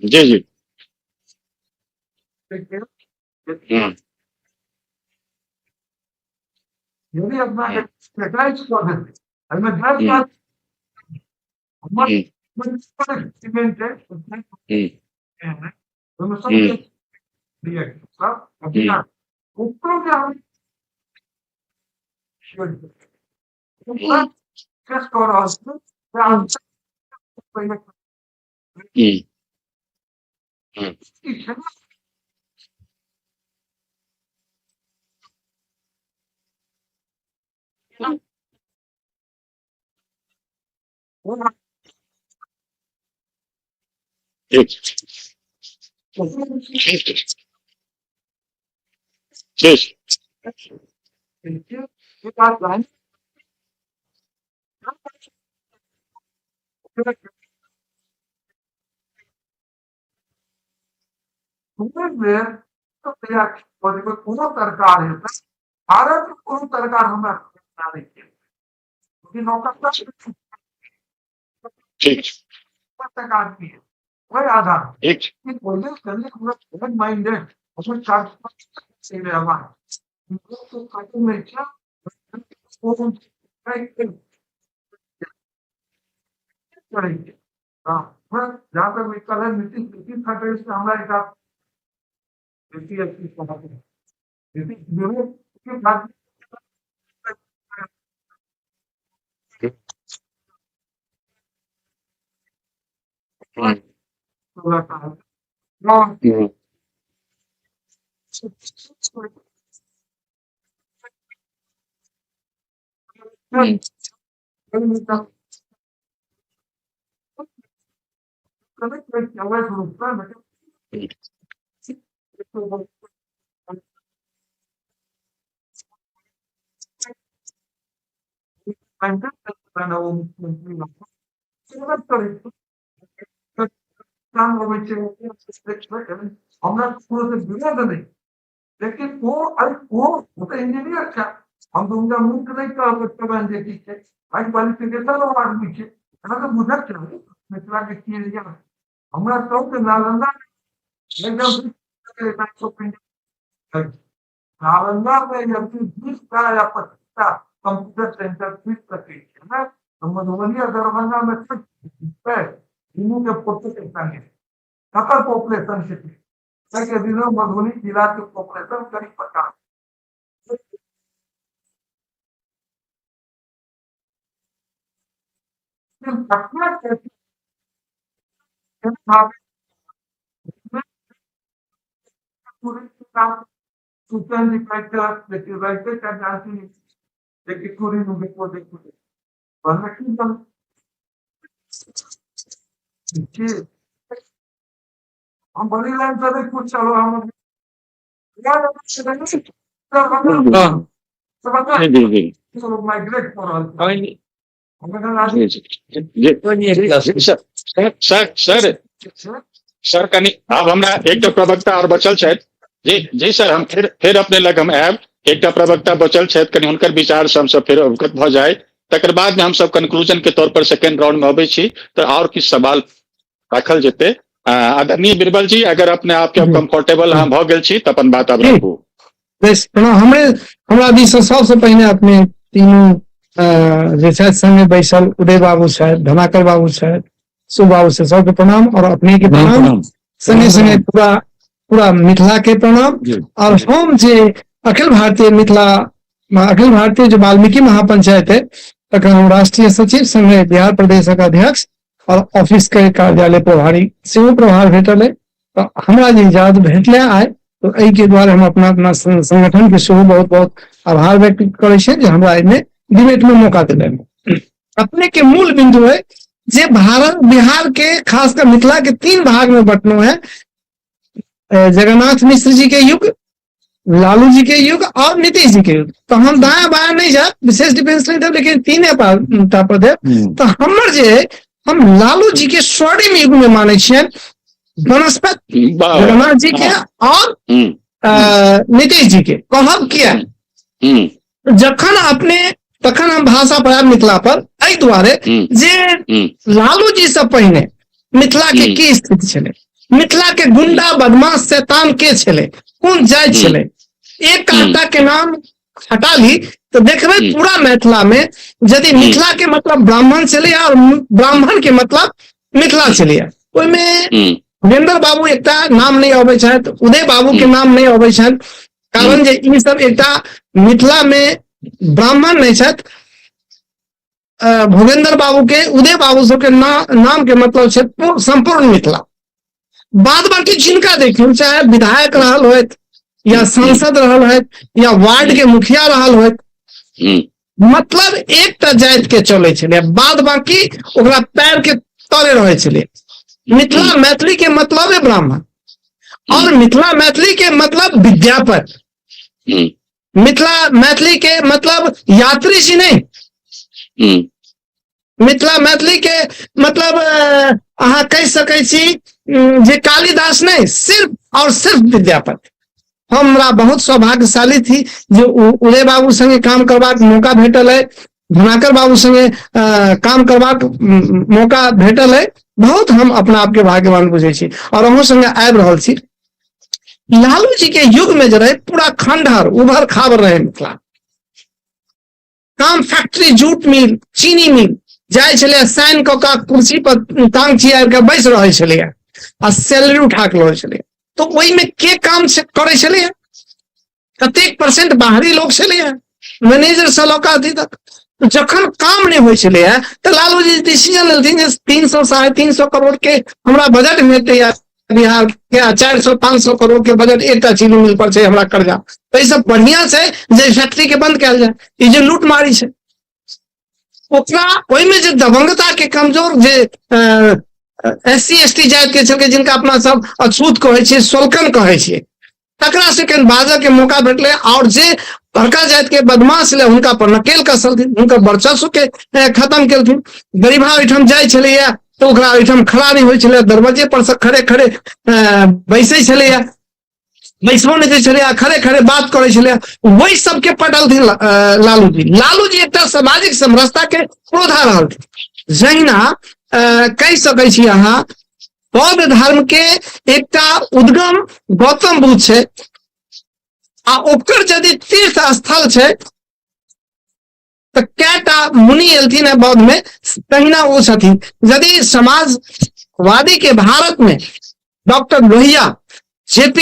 जी जी यदि अपना कोनो सरकार है भारत में कोनो सरकार हमरा नहीं है क्योंकि नौकरशाह ठीक सरकार की है वही आधार ठीक कि पहले करने पूरा माइंडेड उसमें चार से रहना तो काटो में क्या वो करेंगे हाँ जहाँ तक विकल है नीतीश खड़गे से हमारा एक नीति के बाद हमरा पूरे से विरोध नहीं लेकिन वो तो इंजीनियर था हम तो उनका मुंह नहीं कर देखी है हाई क्वालिफिकेशन आदमी है तो बुझक चाहिए मिथिला के चीज हमरा सब के नालंदा एकदम नालंदा में जब 20 का या 25 का कंप्यूटर सेंटर फिट सके है तो मधुबनी और दरभंगा में तीनों के पॉपुलेशन है सकल पॉपुलेशन से दिनों मधुबनी जिला के पॉपुलेशन करीब 50 हम बड़ी लाइन से कुछ चलो हम माइग्रेट सर कनी अब हमरा एक प्रवक्ता और बचल छथि जी जी सर हम फिर अपने लग हम आयब एक प्रवक्ता बचल छथि कनी हुनकर विचार से हम सब फिर अवगत भ जाए तकर बाद में हम सब कंक्लूजन के तौर पर सेकंड राउंड में अबै छी तो और किछु सवाल राखल जेतै आदरणीय बीरबल जी अगर अपने आप के कंफर्टेबल हम भ गेल छी त अपन बात अब रखू बस हमरा दिस सबसे पहिने अपने तीनों जे छथि संगे बैसल उदय बाबू छथि धनाकर बाबू छथि सु बाबू से सबके प्रणाम और अपने के प्रणाम संगे संगे पूरा मिथिला के प्रणाम और हम जे अखिल भारतीय जो वाल्मीकि महापंचायत है तक हम राष्ट्रीय सचिव संगे बिहार प्रदेश का अध्यक्ष और ऑफिस के कार्यालय प्रभारी सेहो प्रभार भेटल है तो हमरा जे इजाजत भेटले आए तो एहि के द्वारा हम अपना संगठन के सेहो बहुत बहुत आभार व्यक्त करे छे जे हमरा एमे डिबेट में मौका दिले अपने के मूल बिंदु है जे बिहार के खासकर मिथिला के 3 भाग में बंटनो है जगन्नाथ मिश्र जी के युग लालू जी के युग और नीतीश जी के युग तो हम दाया बाया नहीं जाए विशेष डिफेंस नहीं देव लेकिन 3 पर देव तो हमर जे हम लालू जी के स्वर्णिम युग में माने छियन बनस्पति जगन्नाथ जी के और नीतीश जी के कहब किया जखन अपने तखन हम भाषा पर मिथिला पर एहि दुआरे जे लालू जी से पहिने मिथिला के की स्थिति छले मिथिला के गुंडा बदमाश शैतान के छले कोन जाति छले एक कांटा के नाम हटा ली तो देखबे पूरा मिथिला में यदि मिथिला के मतलब ब्राह्मण चले और ब्राह्मण के मतलब मिथिला चले ओहि में भूपेंद्र बाबू एकटा नाम नहीं अबै छथि उदय बाबू के नाम नहीं अबै छथि कारण जे ई सब एकटा मिथिला में ब्राह्मण नहीं छथि भूपेंद्र बाबू के उदय बाबू सब के नाम के मतलब है संपूर्ण मिथिला बाद बाकी जिनका देखियो चाहे विधायक रहल होत या सांसद रहल होत या वार्ड के मुखिया रहल होत मतलब एकटा जाति के चले छले बाद बाकी ओकरा पैर के तले रहे छले मिथिला मैथिली के मतलब है ब्राह्मण और मिथिला मैथिली के मतलब विद्यापति मिथिला मैथिली के मतलब यात्री जी नहीं मिथिला मैथिली के मतलब अहाँ कह सकै छी जे कालिदास नहीं, सिर्फ और सिर्फ विद्यापति। हमरा बहुत सौभाग्यशाली थी जो उदय बाबू संगे काम करबाक मौका भेटल है, धनाकर बाबू संगे काम करबाक मौका भेटल है। बहुत हम अपना आप के भाग्यवान बुझे छी और अहूँ संगे आबि रहल छी। लालू जी के युग में जो रहे पूरा खंडहर उभर खाबर रहे मिथिला। काम फैक्ट्री, जूट मिल, चीनी मिल जाय छले, साइन क के कुर्सी पर टांग छियार के बैस रहे छले आ सैलरी उठा के लए छले। तो ओई में के काम से करे छले, कतेक परसेंट बाहरी लोग छले, मैनेजर से लऽ कऽ अथी तक। जखन काम नहीं होय छले तो लालू जी डिसीजन लेलथिन जे 300 350 करोड़ के हमरा बजट भेटै या बिहार के 400 500 करोड़ के बजट एकटा चीनी मिल पर छै, हमरा कर्जा तो ई सब बढ़िया छै जे फैक्ट्री के बंद कयल जाय। ई जे लूट मारी छै ओकरा ओई में जे दबंगता के कमजोर जे SC ST जाति के छलकै, जिनका अपना सब अछूत कहै छियै, सोलकन कहै छियै, तकरा से कहीं बाजऽ के मौका भेटले। और जे बड़का जाति के बदमाश ले हुनका पर नकेल कसलथिन, हुनकर वर्चस्व के खत्म केलथिन। गरीबा ओहिठाम जाइ छलैया तो ओकरा ओहिठाम खड़ा नहीं होइ छलै, दरवाजे पर से खड़े खड़े बैसै छलैया, बैसबो नहीं करै छलैया, खड़े खड़े बात करै छलैया। वही सबके पटलथिन लालू जी। लालू जी एकटा सामाजिक समरसता के क्रोधा रहलथिन। जहिना कह सकै छी अहाँ बौद्ध धर्म के एकटा उद्गम गौतम बुद्ध छै आ ओकर यदि तीर्थ स्थल छै तो कैटा मुनि एलथिन है बौद्ध में, तहिना वो छथिन। यदि समाजवादी के भारत में डॉक्टर लोहिया, JP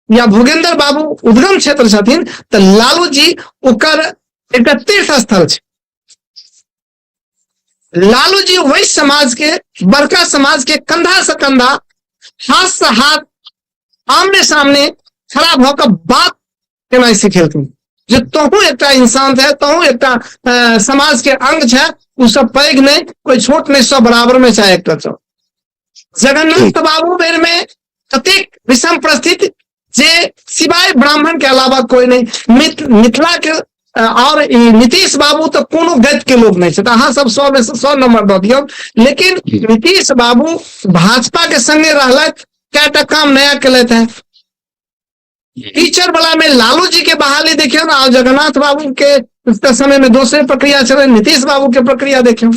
या भोगेंद्र बाबू उद्गम क्षेत्र छथिन तो लालू जी ओकर एकटा तीर्थ स्थल छै। लालू जी वही समाज के, बड़का समाज के कंधा से कंधा, हाथ से हाथ, आमने सामने खड़ा भऽ बात केना सिखेलथिन जे तोहू एकटा इंसान है, तोहू एकटा समाज के अंग छै, उ सब पैघ नहीं, कोई छोट नहीं, सब बराबर में चाहे एकटा छौ। जगन्नाथ बाबू बेर में कतेक विषम परिस्थिति जे सिवाय ब्राह्मण के अलावा कोई नहीं। मिथिला के और नीतीश बाबू तो कोनो गति के लोग नहीं है, अहाँ सब 100 में से 100 नंबर दऽ दियौ। लेकिन नीतीश बाबू भाजपा के संगे रहलथि, क्या काम नया केलथि है। टीचर वाला में लालू जी के बहाली देखियो ना, और जगन्नाथ बाबू के समय में दूसरे प्रक्रिया चले, नीतीश बाबू के प्रक्रिया देखियो।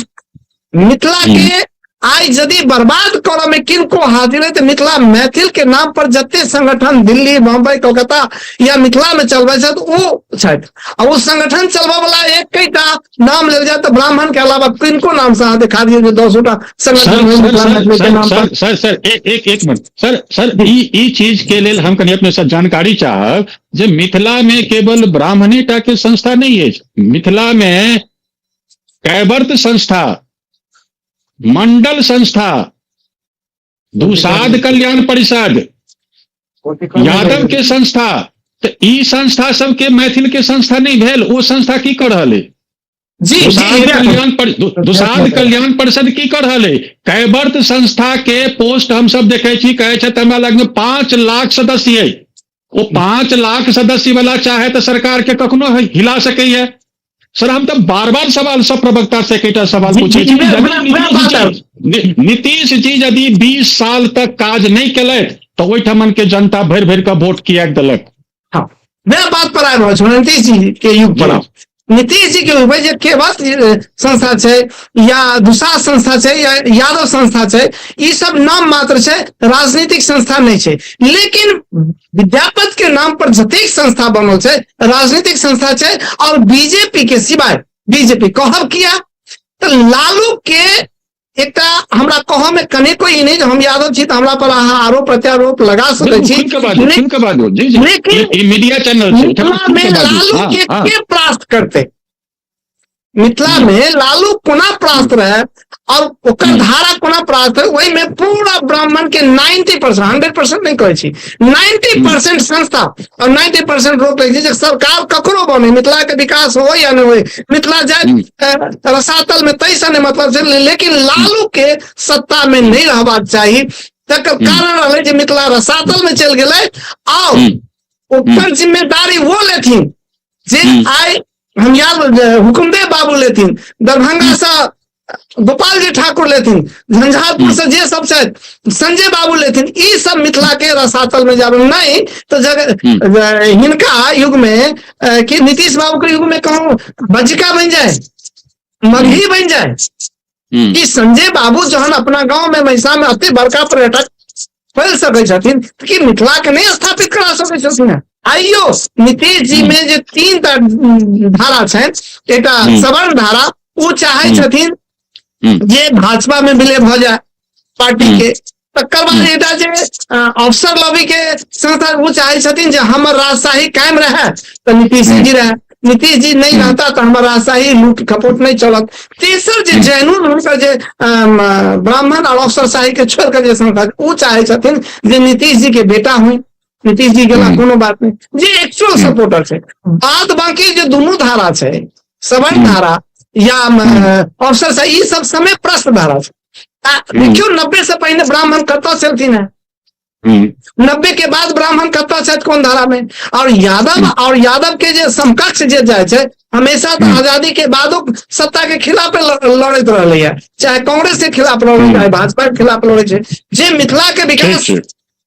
मिथिला के आई यदि बर्बाद करो में किनको हाथ है तो मिथिला मैथिल के नाम पर जते संगठन दिल्ली, बम्बई, कोलकाता या मिथिला में चलबे छै तो वो छथि। और वो संगठन चलबे वाला एकटा नाम ले जाए तो ब्राह्मण के अलावा किनको नाम से दिखा दिए जो 200 संगठन मिथिला मैथिल के नाम पर। सर एक मिनट सर ई चीज के लेल हम कनी अपने से जानकारी चाहब जे मिथिला में केवल ब्राह्मणे टा के संस्था नहीं है, मिथिला में कैवर्त संस्था, मंडल संस्था, दुसाध कल्याण परिषद, यादव के संस्था, तो ई संस्था सबके मैथिल के संस्था नहीं भेल। वो संस्था की कर रहा है दुसाध कल्याण परिषद की कर रहा है। कैवर्त संस्था के पोस्ट हम सब देखे छी, कहे छै हमरा लग 5 लाख सदस्य है। वो 5 लाख सदस्य वाला चाहे तो सरकार के कखनो हिला सके है। सर हम तो बार सवाल सब प्रवक्ता से एकटा सवाल पूछे छी, नीतीश जी यदि 20 साल तक काज नहीं केले तो ओहिठमन के जनता भरि भरि के वोट किया देलक। हाँ, मैं बात पर आ रहा हूँ नीतीश जी के युग पर। नीतीश जी के ऊपर जे केवल संस्था छै या दुसाध संस्था छै या यादव संस्था छै, ई सब नाम मात्र छै, राजनीतिक संस्था नहीं छै। लेकिन विद्यापति के नाम पर जतेक संस्था बनल छै राजनीतिक संस्था छै। और बीजेपी के सिवाय बीजेपी कहब किया तो लालू के एकटा हमरा कह में कने कोई नहीं, हम यादव छी तो हमरा पर अहाँ आरोप प्रत्यारोप लगा सकै छी, लेकिन मीडिया चैनल में लालू के परास्त करते, मिथिला में लालू कोना परास्त रहे और ओकर धारा कोना परास्त है, वही में पूरा ब्राह्मण के 90%, 100% नहीं कहै छी, 90% संस्था और 90% रोक लगे छै। सरकार ककरो बने, मिथिला के विकास हो या नहीं हो, मिथिला जाए रसातल में तैसा नहीं मतलब छै, लेकिन लालू के सत्ता में नहीं रहबाक चाहिए। तकर कारण रहे जे मिथिला रसातल में चल गए और ओकर जिम्मेदारी वो लेथिन जे आई हम याद हुकुमदेव बाबू लेथिन, दरभंगा से गोपाल जी ठाकुर लेथिन, झंझारपुर से जे सब छथि संजय बाबू लेथिन, ई सब मिथिला के रसातल में जाबे नहीं तो जगह हिनका युग में कि नीतीश बाबू के युग में कहूँ बजिका बन जाए, मगही बन जाए कि संजय बाबू जहन अपना गांव में महिषा में अति बड़का पर्यटक फैल सकै छथिन कि मिथिला के नहीं स्थापित करा सकै छथिन। आइयो नीतीश जी में जे 3 धारा छै, एकटा सवर्ण धारा वो चाहे छथिन जे भाजपा में विलय भ जाए पार्टी के, तकर बाद एकटा जे अफसर लॉबी के संस्था वो चाहे छथिन जे हमर राजशाही कायम रहे तो नीतीश जी रहे, नीतीश जी नहीं रहता तो हमारा राजशाही लूट खपोट नहीं चलत। तेसर जे जैनुन हुनकर जे ब्राह्मण और अफसरशाही के छोड़ कर जे संस्था वो चाहे छथिन जे नीतीश जी के बेटा हुई, नीतीश जी गेला कोनो बात नहीं, जे एक्चुअल सपोर्टर छै। बाद बाकी जो दोनों धारा छै, सवर्ण धारा या अफसरशाही, ई सब समय प्रश्न धारा छै। देखियो 90 से पहले ब्राह्मण कतौ चलथिन है, 90 के बाद ब्राह्मण कतौ छथि कोन धारा में, और यादव के जे समकक्ष जे जाय छै हमेशा तो आजादी के बादो सत्ता के खिलाफ लड़त रहले है, चाहे कांग्रेस के खिलाफ लड़े चाहे भाजपा के खिलाफ लड़े छै, जे मिथिला के विकास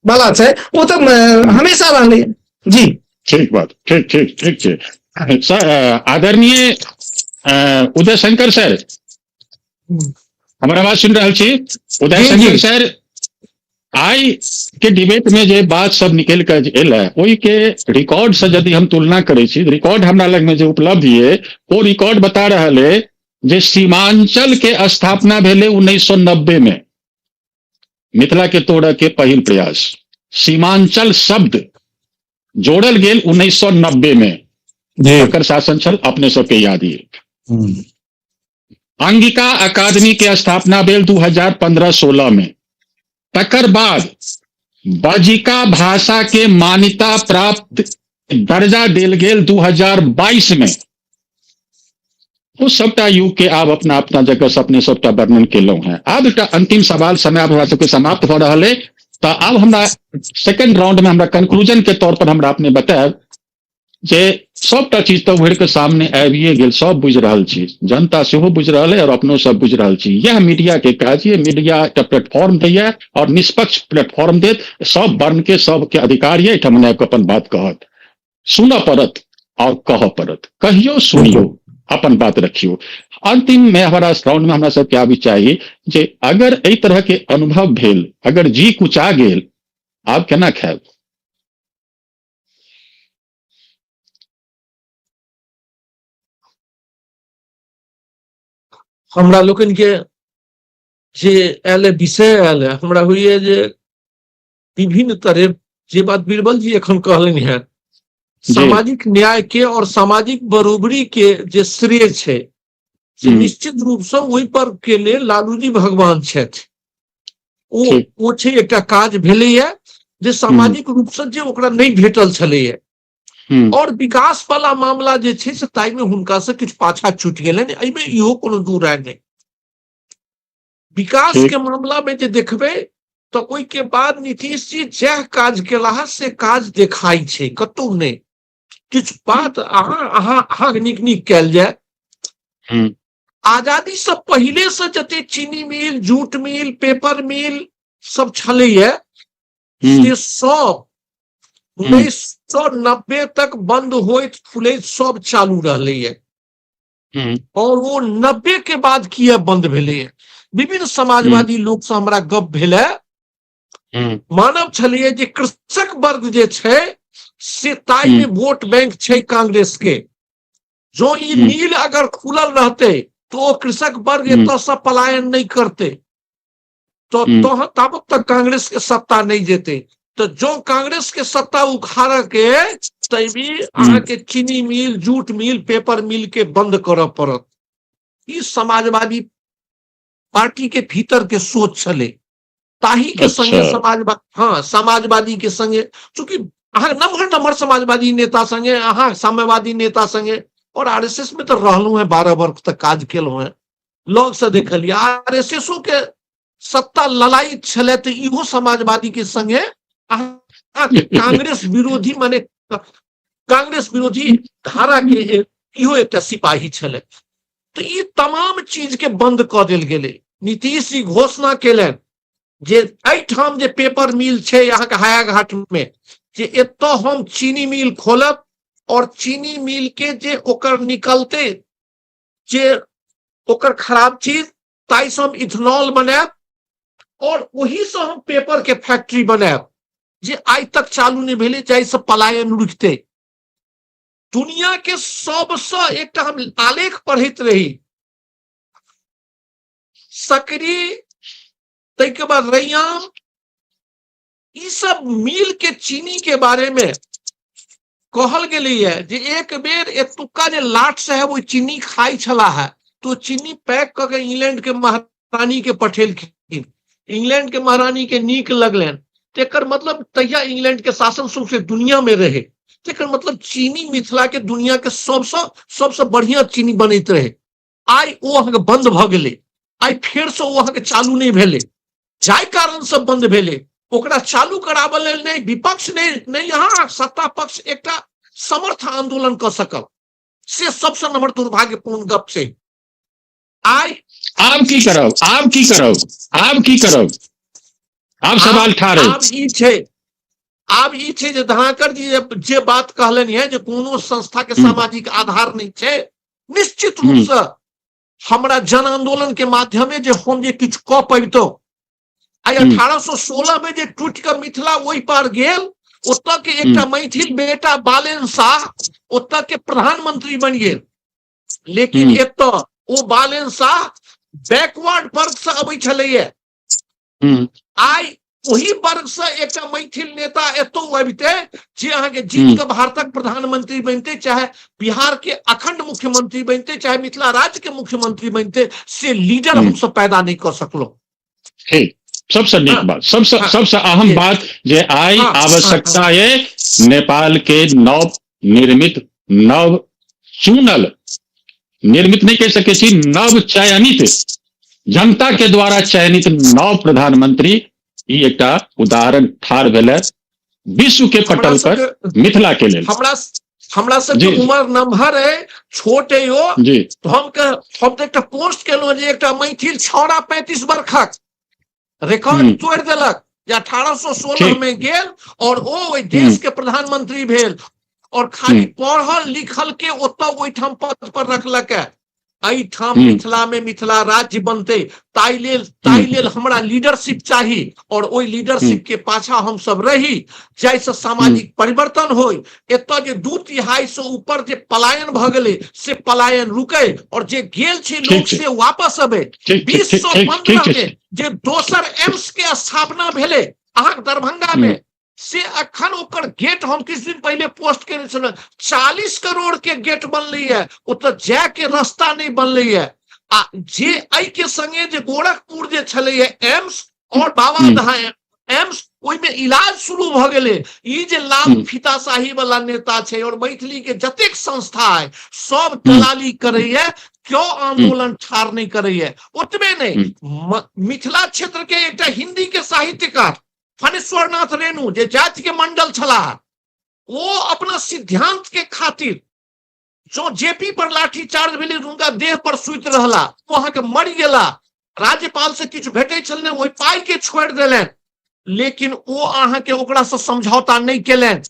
वाला छै वो तो हमेशा रहले है। जी ठीक बात, ठीक आदरणीय उदय शंकर सर, हमारा आवाज सुन रहा छी? उदय शंकर सर, आई के डिबेट में जे बात सब निकल कर एला ओई के रिकॉर्ड से यदि हम तुलना करे छी, रिकॉर्ड हमरा लग में जो उपलब्ध है वो रिकॉर्ड बता रहा है जे सीमांचल के स्थापना भेले 1990 में, मिथिला के तोड़े के पहिल प्रयास, सीमांचल शब्द जोड़ल गेल 1990 में, तकर शासन छल अपने सबके याद है। अंगिका अकादमी के स्थापना भेल 2015-16 में, तकर बाद बजिका भाषा के मान्यता प्राप्त दर्जा देल गेल 2022 में। उस सबटा युग के आब अपना अपना जगह से अपने सबटा वर्णन केलहुं हैं। आब एकटा अंतिम सवाल समय हमरा सबके समाप्त हो रहा है, तो आब हमरा सेकंड राउंड में हमरा कंक्लूजन के तौर पर हमरा अपने बताएब जे सबटा चीज तो उभरि के सामने आबिए गेल, सब बुझ रहल छी, जनता सेहो बुझ रहल है और अपनो सब बुझ रहल छी। यह मीडिया के काज है, मीडिया एक प्लेटफॉर्म दैया और निष्पक्ष प्लेटफॉर्म देत, सब वर्ण के सबके अधिकार है एहिठाम अपन बात कहत, सुनऽ पड़त और कहऽ पड़त, कहियो सुनियो अपन बात रखियो। अंतिम में हमारा राउंड में हमरा सब क्या भी चाहिए जे अगर एहि तरह के अनुभव भेल, अगर जी कुचा गेल, आब केना खायब? हमरा लोकन के जे आयल विषय आयल है, हमरा हुई जे विभिन्न तरह जे बात बीरबल जी एखन कहलनि है, सामाजिक न्याय के और सामाजिक बरोबरी के जे श्रेय छै से निश्चित रूप से ओहि पर के लिए लालूजी भगवान छथि। ओ छै एकटा काज भेलैया जे सामाजिक रूप से जे ओकरा नहीं भेटल छलैया, और विकास वाला मामला जे छै से ताई में हुनका से किछु पाछा छूटि गेलनि, एहिमे इहो कोनो दू राय नहीं। विकास के मामला में जे देखबै तो ओहि के बाद नीतीश जी जह काज केला से काज देखाई छै, कतौ नहीं। किछु बात अहाँ नीक नीक कयल जाय। आजादी से पहले से जते चीनी मिल, जूट मिल, पेपर मिल सब छलैया से सब 1990 तक बंद होइत फुलैत सब चालू रहलैया, और वो 90 के बाद किया बंद भेलैया। विभिन्न समाजवादी लोग से हमरा गप भेलै, मानव छलैया जे कृषक वर्ग जे छै से ताई में वोट बैंक छै कांग्रेस के, जो ई मिल अगर खुलल रहते तो वो कृषक वर्ग एतऽ से पलायन नहीं करते, तो तब तक कांग्रेस के सत्ता नहीं जेते। तो जो कांग्रेस के सत्ता उखाड़ के तभी अहाँ के चीनी मिल, जूट मिल, पेपर मिल के बंद करऽ पड़त। ई समाजवादी पार्टी के भीतर के सोच छले, ताही के संगे समाजवादी के संगे, चूंकि अहाँ नम्हर समाजवादी नेता संगे, अहाँ साम्यवादी नेता संगे, और आरएसएस में तो रहलू है 12 वर्ष तक काज केलू है, लोग से देखलिए आरएसएसओ के सत्ता ललाई छले, तो इहो समाजवादी के संगे कांग्रेस विरोधी माने कांग्रेस विरोधी धारा के इहो एकटा सिपाही छलै। तो ई तमाम चीज के बंद क देल गेलै। नीतीश जी घोषणा केलनि जे एहिठाम जे पेपर मिल छै यहाँ के हायाघाट में, जे एतऽ हम चीनी मिल खोलब और चीनी मिल के जे ओकर निकलते जे ओकर खराब चीज ताइसँ हम इथेनॉल बनायब और वही से हम पेपर के फैक्ट्री बनायब, जे आइ तक चालू नहीं भेलै, जाहिसँ पलायन रुकते। दुनिया के सबसे एकटा हम आलेख पढ़ैत रही, सकरी, तै के बाद रैयाम, ई सब मिल के चीनी के बारे में कहल गेलै है जे एक बेर एतुका जे लाट साहब वो चीनी खाई छला है, तो चीनी पैक क के इंग्लैंड के महारानी के पठेलखिन। इंग्लैंड के महारानी के नीक लगलनि, तेकर मतलब तहिया इंग्लैंड के शासन सुख से दुनिया में रहे। तेकर मतलब चीनी मिथिला के दुनिया के सबसे बढ़िया चीनी बनैत रहे। आई ओ अहाँके बंद भ गेलै, आई फेर से ओ अहाँके चालू नहीं भेलै। जाहि कारण से बंद भेलै, ओकरा चालू कराबऽ लेल नहीं विपक्ष नहीं यहाँ सत्ता पक्ष एकटा समर्थ आंदोलन कर सकल, से सबसे नंबर दुर्भाग्यपूर्ण गप छै। आब की करब, आब की करब, आब की करब, आब सवाल ठाढ़ आब ई छै जे धनकर जी जे बात कहलनि है जे कोनो संस्था के सामाजिक आधार नहीं छै, निश्चित रूप से हमरा जन आंदोलन के माध्यमे जे हम जे किछु कऽ पैबतौ। आई 1816 में जे टूट के मिथिला ओहि पार गेल, ओतऽ के एकटा मैथिल बेटा बालेन शाह ओतऽ के प्रधानमंत्री बन गेल। लेकिन एतऽ ओ बालेन शाह बैकवर्ड वर्ग से अबै छलैये। आई वही वर्ग से एकटा मैथिल नेता एतौ अबिते जे अहाँके जीत के भारतक प्रधानमंत्री बनते, चाहे बिहार के अखंड मुख्यमंत्री बनते, चाहे मिथिला राज्य के मुख्यमंत्री बनते, से लीडर हम सब पैदा नहीं कर सकलो। ठीक, सबसे नीक बात, सबसे अहम बात जे आई आवश्यकता है नेपाल के नव निर्मित, नव चुनल, निर्मित नहीं कह सके छी, नव चयनित, जनता के द्वारा चयनित नव प्रधानमंत्री ई एकटा उदाहरण ठाढ़ भेलै विश्व के पटल पर मिथिला के लेल। हमरा सबके उम्र नम्हर है, छोट है यो, तो हम तो एकटा पोस्ट केलहुँ जे एकटा मैथिल छौड़ा 35 वर्षक रिकॉर्ड तोड़ देलक, जे 1816 में गेल और ओ देश के प्रधानमंत्री भेल, और खाली पढ़ल लिखल के ओतऽ ओहिठाम पद पर रखलक है। एहिठाम मिथिला में मिथिला राज्य बनते, ताहि लेल हमरा लीडरशिप चाहिए, और ओहि लीडरशिप के पाछा हम सब रही, जैसे सामाजिक परिवर्तन होय। एतऽ जे 2/3 से ऊपर जे पलायन भ गेलै, से पलायन रुके, और जे गेल छै लोक से वापस अबे। 2015 में जे दोसर एम्स के स्थापना भेलै अहाँके दरभंगा में, से अखन ओकर गेट हम किछु दिन पहले पोस्ट केने छलहुँ, 40 करोड़ के गेट बनलै है, ओतऽ जाय के रास्ता नहीं बनलै है। आ जे एहि के संगे जे गोरखपुर जे छलै है एम्स और बाबाधाम एम्स, ओहि में इलाज शुरू भ गेलै। ई जे लाभ फीताशाही वाला नेता छै और मैथिली के जतेक संस्था है, सब दलाली करैया, क्यों आंदोलन ठाड़ नहीं करैया। ओतबे नहीं, मिथिला क्षेत्र के एकटा हिंदी के साहित्यकार फणेश्वरनाथ रेणु जे जाति के मंडल छला, वो अपना सिद्धांत के खातिर जो जेपी पर लाठी चार्ज भेलै, हुनका देह पर सुति रहला, वो अहाँके मरि गेला। राज्यपाल से किछु भेटै छलनि, ओहि पाई के छोड़ि देलनि, लेकिन वो अहाँके ओकरा से समझौता नहीं केलनि।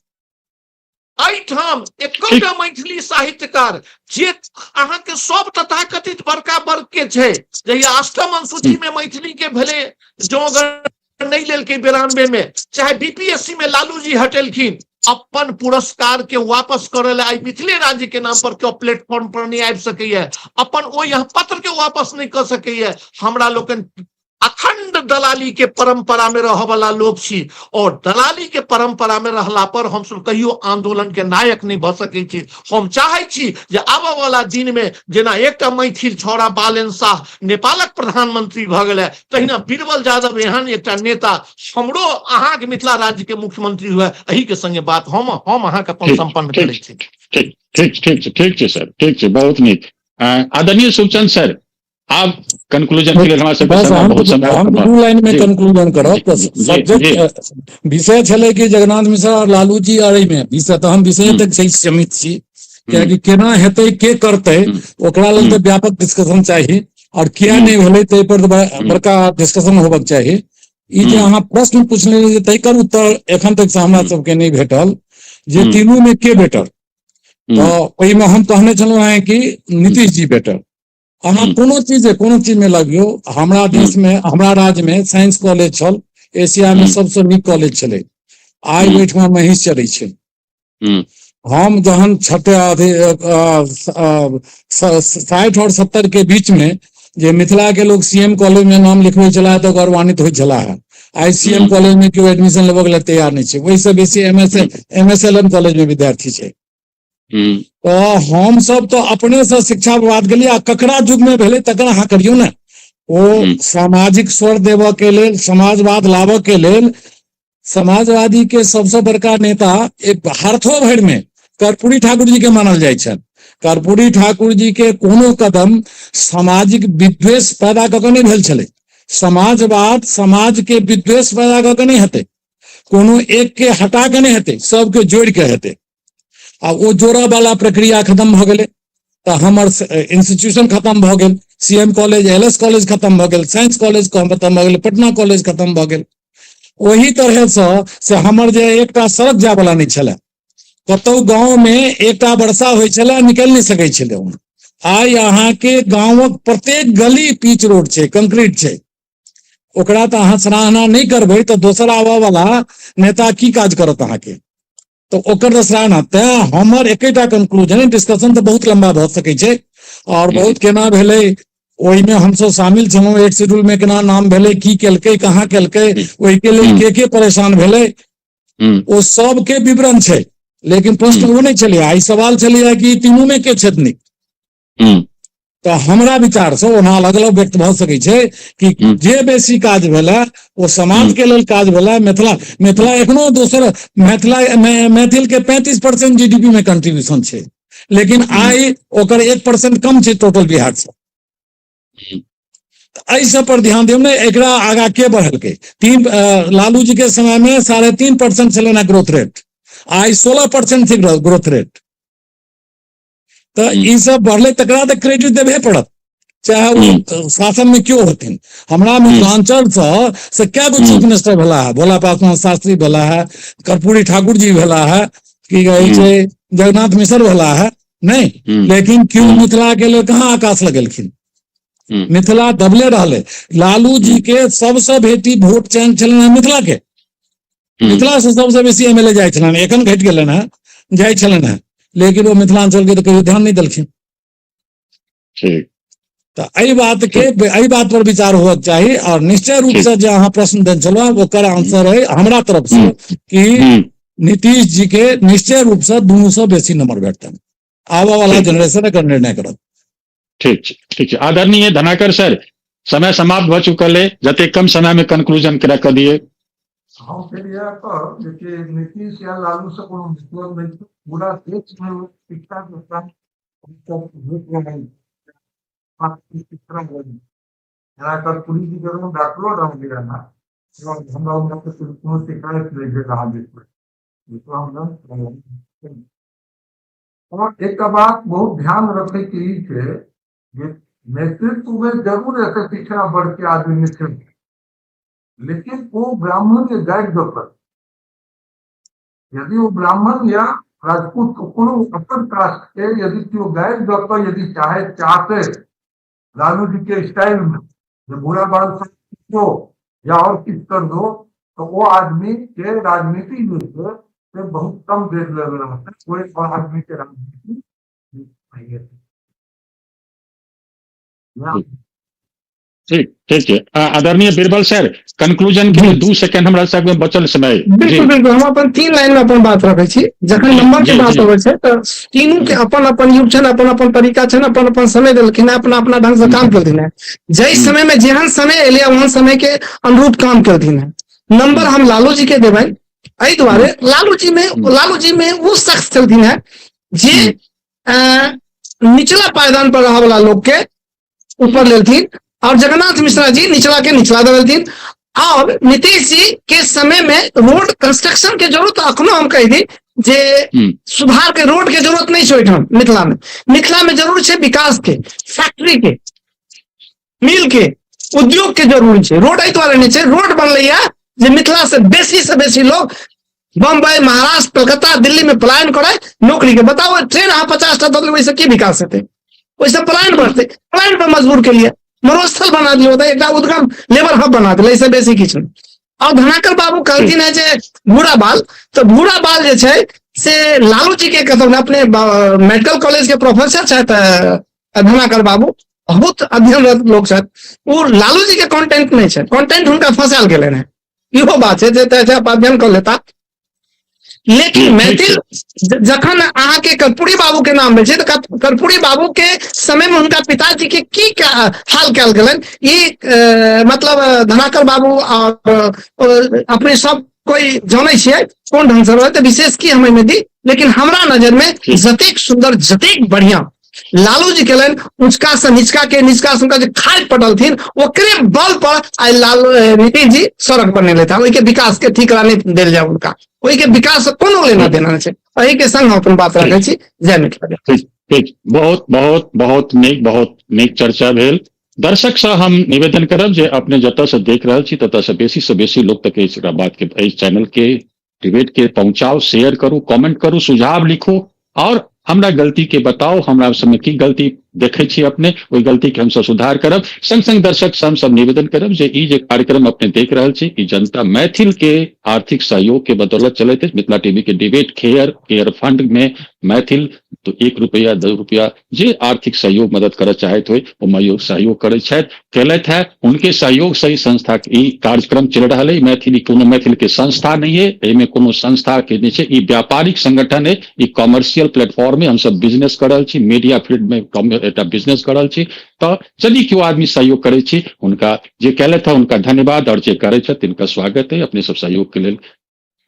एहिठाम एकटा मैथिली साहित्यकार जे अहाँके सब तथाकथित बड़का वर्ग के छै, जहिया अष्टम अनुसूची में मैथिली के भेलै, जो नहीं लेलकै 92 में, चाहे बीपीएससी में लालू जी हटेलखिन, अपन पुरस्कार के वापस करे ला आई मिथिले राज्य के नाम पर क्यों प्लेटफॉर्म पर नहीं आबि सकैया, अपन ओ यहाँ पत्र के वापस नहीं कर सकैया। हमरा लोकन अखंड दलाली के परंपरा में रह वाला लोग छी, और दलाली के परंपरा में रहला पर हम सब कहियो आंदोलन के नायक नहीं भ सकै छी। हम चाहे छी जे आबा वाला दिन में जेना एकटा मैथिल छौड़ा बालेन शाह नेपालक प्रधानमंत्री भ गेलै, तहिना बीरबल यादव एहन एकटा नेता हमरो अहाँ के मिथिला राज्य के मुख्यमंत्री हुए। एही के संगे बात हम अहाँ के अपन संपन्न करै छी। ठीक छै सर, ठीक छै, बहुत नीक। आदरणीय सुखचंद सर, आप कंक्लूजन के लिए हमारे से हम दू लाइन में कंक्लूजन करब। सब्जेक्ट विषय छलै कि जगन्नाथ मिश्र और लालू जी, और में विषय तो हम विषय तक सही सीमित छी, कि केना हेतै के करतै ओकरा लेल तो व्यापक डिस्कशन चाहिए और किया नहीं भेलै तै पर बड़का डिस्कशन होबक चाहिए। ई जे अहाँ प्रश्न पूछने तकर उत्तर एखन तक से हमरा सबके नहीं भेटल जे तीनू में के बेटर। तो ओहिमे हम कहने छलहुँ हैं कि नीतीश जी बेटर। अहाँ कोनो चीज में लगियो, हमरा देश में हमरा राज्य में साइंस कॉलेज छल, एशिया में सबसे नीक कॉलेज छलै, आइ ओहिठाम महिष चलै छै। हम जहन 60 और 70 के बीच में जे मिथिला के लोग सीएम कॉलेज में नाम लिखबै छला तो गौरवान्वित होइ छला है। आई सीएम कॉलेज में क्यों एडमिशन लेबऽ के लिए तैयार नहीं छै, वही से बेसी एमएसएलएम कॉलेज में विद्यार्थी छै। तो हम सब तो अपने से शिक्षा बर्बाद के लिए ककरा युग में भेलै तकर अहाँ करियौ ने। ओ सामाजिक स्वर देवऽ के लेल, समाजवाद लाबऽ के लेल समाजवादी के सबसे बड़का नेता एक हाथों भर में कर्पूरी ठाकुर जी के मानल जाय छनि। कर्पूरी ठाकुर जी के कोनो कदम सामाजिक विद्वेष पैदा कऽ के नहीं भेल छलै। समाजवाद समाज के विद्वेष पैदा कऽ के नहीं हेतै, कोनो एक के हटा के नहीं हेतै, सबके जोड़ के हेतै। आ वो जोड़ा वाला प्रक्रिया खत्म भ गेलै तो हमर इंस्टीट्यूशन खत्म भ गेल, सीएम कॉलेज एलएस कॉलेज खत्म भ गेल, साइंस कॉलेज खत्म भ गेल, पटना कॉलेज खत्म भ गेल। वही तरह से हमर जे एकटा सड़क जाय वाला नहीं छलै, कतौ गांव में एकटा वर्षा होइ छलै निकल नहीं सकै छलै। आइ अहाँ के गांवक प्रत्येक गली पिच रोड छै, कंक्रीट छै। ओकरा तो अहाँ सराहना नहीं करबै तो दोसर आबऽ वाला नेता की काज करत अहाँ के, तो ओकर सराहना। तें हमर एकेटा कंक्लूजन, डिस्कशन तो बहुत लंबा भ सकै छै और बहुत केना भेलै ओहिमे हमसब शामिल छलहुँ, एक शेड्यूल में केना नाम भेलै, की केलकै, कहाँ केलकै, ओहि के लेल के परेशान भेलै, ओ सब के विवरण छै। लेकिन प्रश्न वो नहीं चलिए, आई सवाल चलिए कि तीनों में के छथि नीक। तो हमरा विचार से ओना अलग अलग व्यक्त भ सकै छै कि जे बेसी काज भेला वो समाज के लेल काज भेला। मिथिला एखनो दोसर मैथिल के 35% जीडीपी में कंट्रीब्यूशन छै, लेकिन आई ओकर 1% कम छै टोटल बिहार से। एहि सब पर ध्यान दियौ ने, एकरा आगा के बढ़लकै। लालू जी के समय में 3.5% छलै ग्रोथ रेट, आई 16% थी ग्रोथ रेट। तो ई सब बढ़ले तकरा तो क्रेडिट देबे पड़त, चाहे वो शासन में क्यों होथिन। हमरा मिथिलांचल से क्या गो चीफ मिनिस्टर भेला है, भोला पासवान शास्त्री भेला है, कर्पूरी ठाकुर जी भेला है, की कहे छै जगन्नाथ मिश्र भेला है, नहीं। लेकिन क्यों मिथिला के लिए कहाँ आकाश लगेलखिन। मिथिला दबले रहले। लालू जी के सबसे बेसी वोट चैन छलन मिथिला के, मिथिला से सबसे बेसी एमएलए जाय छलन, एखन घटि गेलन है, जाय छलन है, लेकिन वो मिथिलांचल के तो कहियो ध्यान नहीं देलखिन। ठीक, तो एहि बात पर विचार होना चाहिए और निश्चय रूप से जो अहाँ प्रश्न देन चलो ओकर आंसर है हमरा तरफ से कि नीतीश जी के निश्चय रूप से दोनों से बेसी नंबर भेटतन, आवा वाला जनरेशन एकर निर्णय करत। ठीक है। आदरणीय धनाकर सर, समय समाप्त भ चुकल है, जते कम समय में कंक्लूजन करा कर दिए। हम देखिए नीतीश या लालू से कोनो मतलब नहीं, पूरा देश में शिक्षा पुलिस डॉक्टरों रह गया ना, हमरा कोनो शिकायत नहीं है रहा और एक बात बहुत ध्यान रखे कि नेतृत्व में जरूर ऐसे शिक्षा बढ़ के आदमी निश्चित, लेकिन वो ब्राह्मण के गाइड दकर, यदि वो ब्राह्मण या राजपूत को अपन कास्ट के यदि वो गाइड दकर यदि चाहते लालू जी के स्टाइल में जो बुरा बाल को या और किस कर दो, तो वो आदमी के राजनीति में से बहुत कम देश ले रहा है, वो एक आदमी के राजनीति। ठीक है। आदरणीय बीरबल सर, कंक्लूजन के लिए 2 सेकंड हमरा सब में बचल समय। बिल्कुल हम अपन 3 लाइन में अपन बात रखे छी। जखन नंबर के बात होवे छै तो तीनों के अपन अपन युग छन, अपन अपन तरीका छन, अपन अपन समय देलखिन, अपना अपना ढंग से काम करथिन है। जय समय में जेहन समय एले वहन समय के अनुरूप काम करथिन है। नंबर हम लालू जी के देबै एहि दुआरे लालू जी में वो शख्स छलथिन है जे निचला पायदान पर रहा वाला लोग के ऊपर लेलथिन और जगन्नाथ मिश्रा जी निचला के निचला देलथिन। और नीतीश जी के समय में रोड कंस्ट्रक्शन के जरूरत अखनो हम कह दी जे सुधार के रोड के जरूरत नहीं छै ओहिठाम मिथिला में जरूर छै विकास के, फैक्ट्री के, मिल के, उद्योग के जरूरी छै। रोड एहि दुआरे नहीं छै, रोड बनलैया जे मिथिला से बेसी लोग बम्बई, महाराष्ट्र, कलकत्ता, दिल्ली में पलायन करे नौकरी के। बताओ ट्रेन अहाँ 50टा दे वैसे की विकास हेतै? वैसे पलायन बढ़ते, पलायन पर मजबूर के लिए मरुस्थल बना दियो, एक उद्गम लेबर हब बना दिल, ऐसे बेसी किछु नहीं। और धनाकर बाबू कहलखिन है जे भूरा बाल, तो भूरा बाल जे छै से लालू जी के कहते अपने मेडिकल कॉलेज के प्रोफेसर छथि धनाकर बाबू, बहुत अध्ययनरत लोग छथि। वो लालू जी के कंटेंट नहीं छै, कंटेंट हुनका फंसायल गेलै है, इहो बात छै जे अध्ययन कर लेता। लेकिन मैथिल जखन अहाँ के कर्पूरी बाबू के नाम में छै तो कर्पूरी बाबू के समय में उनका पिताजी के की हाल कयल गेलन, ई मतलब धनाकर बाबू और अपने सब कोई जाने छियै कोन ढंग से रहे, विशेष की हम में दी। लेकिन हमरा नजर में जतेक सुंदर जतेक बढ़िया लालू जी केलन, ऊंचका से निचका के, निचका से उनका जो खाद पटलथिन ओकरे बल पर आई लालू नीतीश जी सड़क बनेले था। के विकास के ठिकाना नहीं देल जाए, उनका ओहि के विकास से कोनो लेना देना छै। एहि के संग हम अपन बात रखे छी। जय मिथिला। बहुत बहुत बहुत नीक चर्चा भेल। दर्शक से हम निवेदन करब जे अपने जतऽ से देख रहल छी ततऽ से बेसी लोग तक इस बात के, इस चैनल के डिबेट के पहुंचाओ, शेयर करू, कमेंट करू, सुझाव लिखो और हमरा गलती के बताओ, हमरा समय की गलती देखे छी अपने, वही गलती के हम सब सुधार करब। संग दर्शक से हम सब निवेदन करब जे ई जे कार्यक्रम अपने देख रहल छी ई जनता मैथिल के आर्थिक सहयोग के बदौलत चलते है। मिथिला टीवी के डिबेट केयर फंड में मैथिल तो 1 रुपया 2 रुपया जे आर्थिक सहयोग मदद करे चाहते हो वो सहयोग करे कैलत है। उनके सहयोग से ही संस्था के कार्यक्रम चल रहा है। मैथिली कोनो मैथिल के संस्था नहीं है, एमे कोनो संस्था के नहीं है, ई व्यापारिक संगठन है, ई कॉमर्शियल प्लेटफॉर्म में हम सब बिजनेस कर रहल छी, मीडिया फील्ड में एक बिजनेस कर रहल छी। तो यदि क्यों आदमी सहयोग करे छी उनका जे कैलत है उनका धन्यवाद, और जे करे तिनका स्वागत है। अपने सब सहयोग के लिए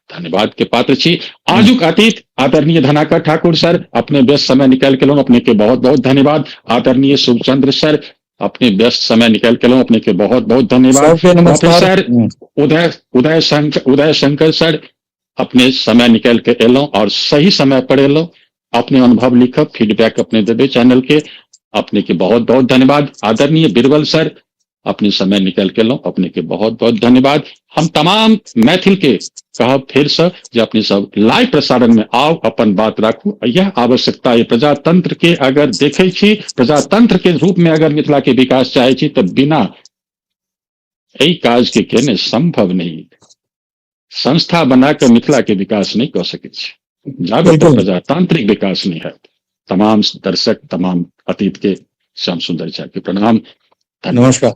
धन्यवाद के पात्र छी। आजुक अतीत आदरणीय धनाकर ठाकुर सर, अपने व्यस्त समय निकाल के लो, अपने के बहुत बहुत धन्यवाद। आदरणीय सुखचंद्र सर, अपने व्यस्त समय निकाल के लो, अपने के बहुत बहुत धन्यवाद। प्रोफेसर उदय शंकर सर, अपने समय निकाल के एलो और सही समय पर एलो, अपने अनुभव लिखब, फीडबैक अपने देवे चैनल के, अपने के बहुत बहुत धन्यवाद। आदरणीय बीरबल सर, अपने समय निकाल के लो, अपने के बहुत बहुत धन्यवाद। हम तमाम मैथिल के कहब फिर से जे अपने सब लाइव प्रसारण में आओ, अपन बात राखू, यह आवश्यकता है। प्रजातंत्र के अगर देखे छी, प्रजातंत्र के रूप में अगर मिथिला के विकास चाहे छी तो बिना यही काज के केने संभव नहीं। संस्था बना के मिथिला के विकास नहीं कर सके जाबे तो प्रजातांत्रिक विकास नहीं है। तमाम दर्शक, तमाम अतीत के श्याम सुंदर चा के प्रणाम। नमस्कार।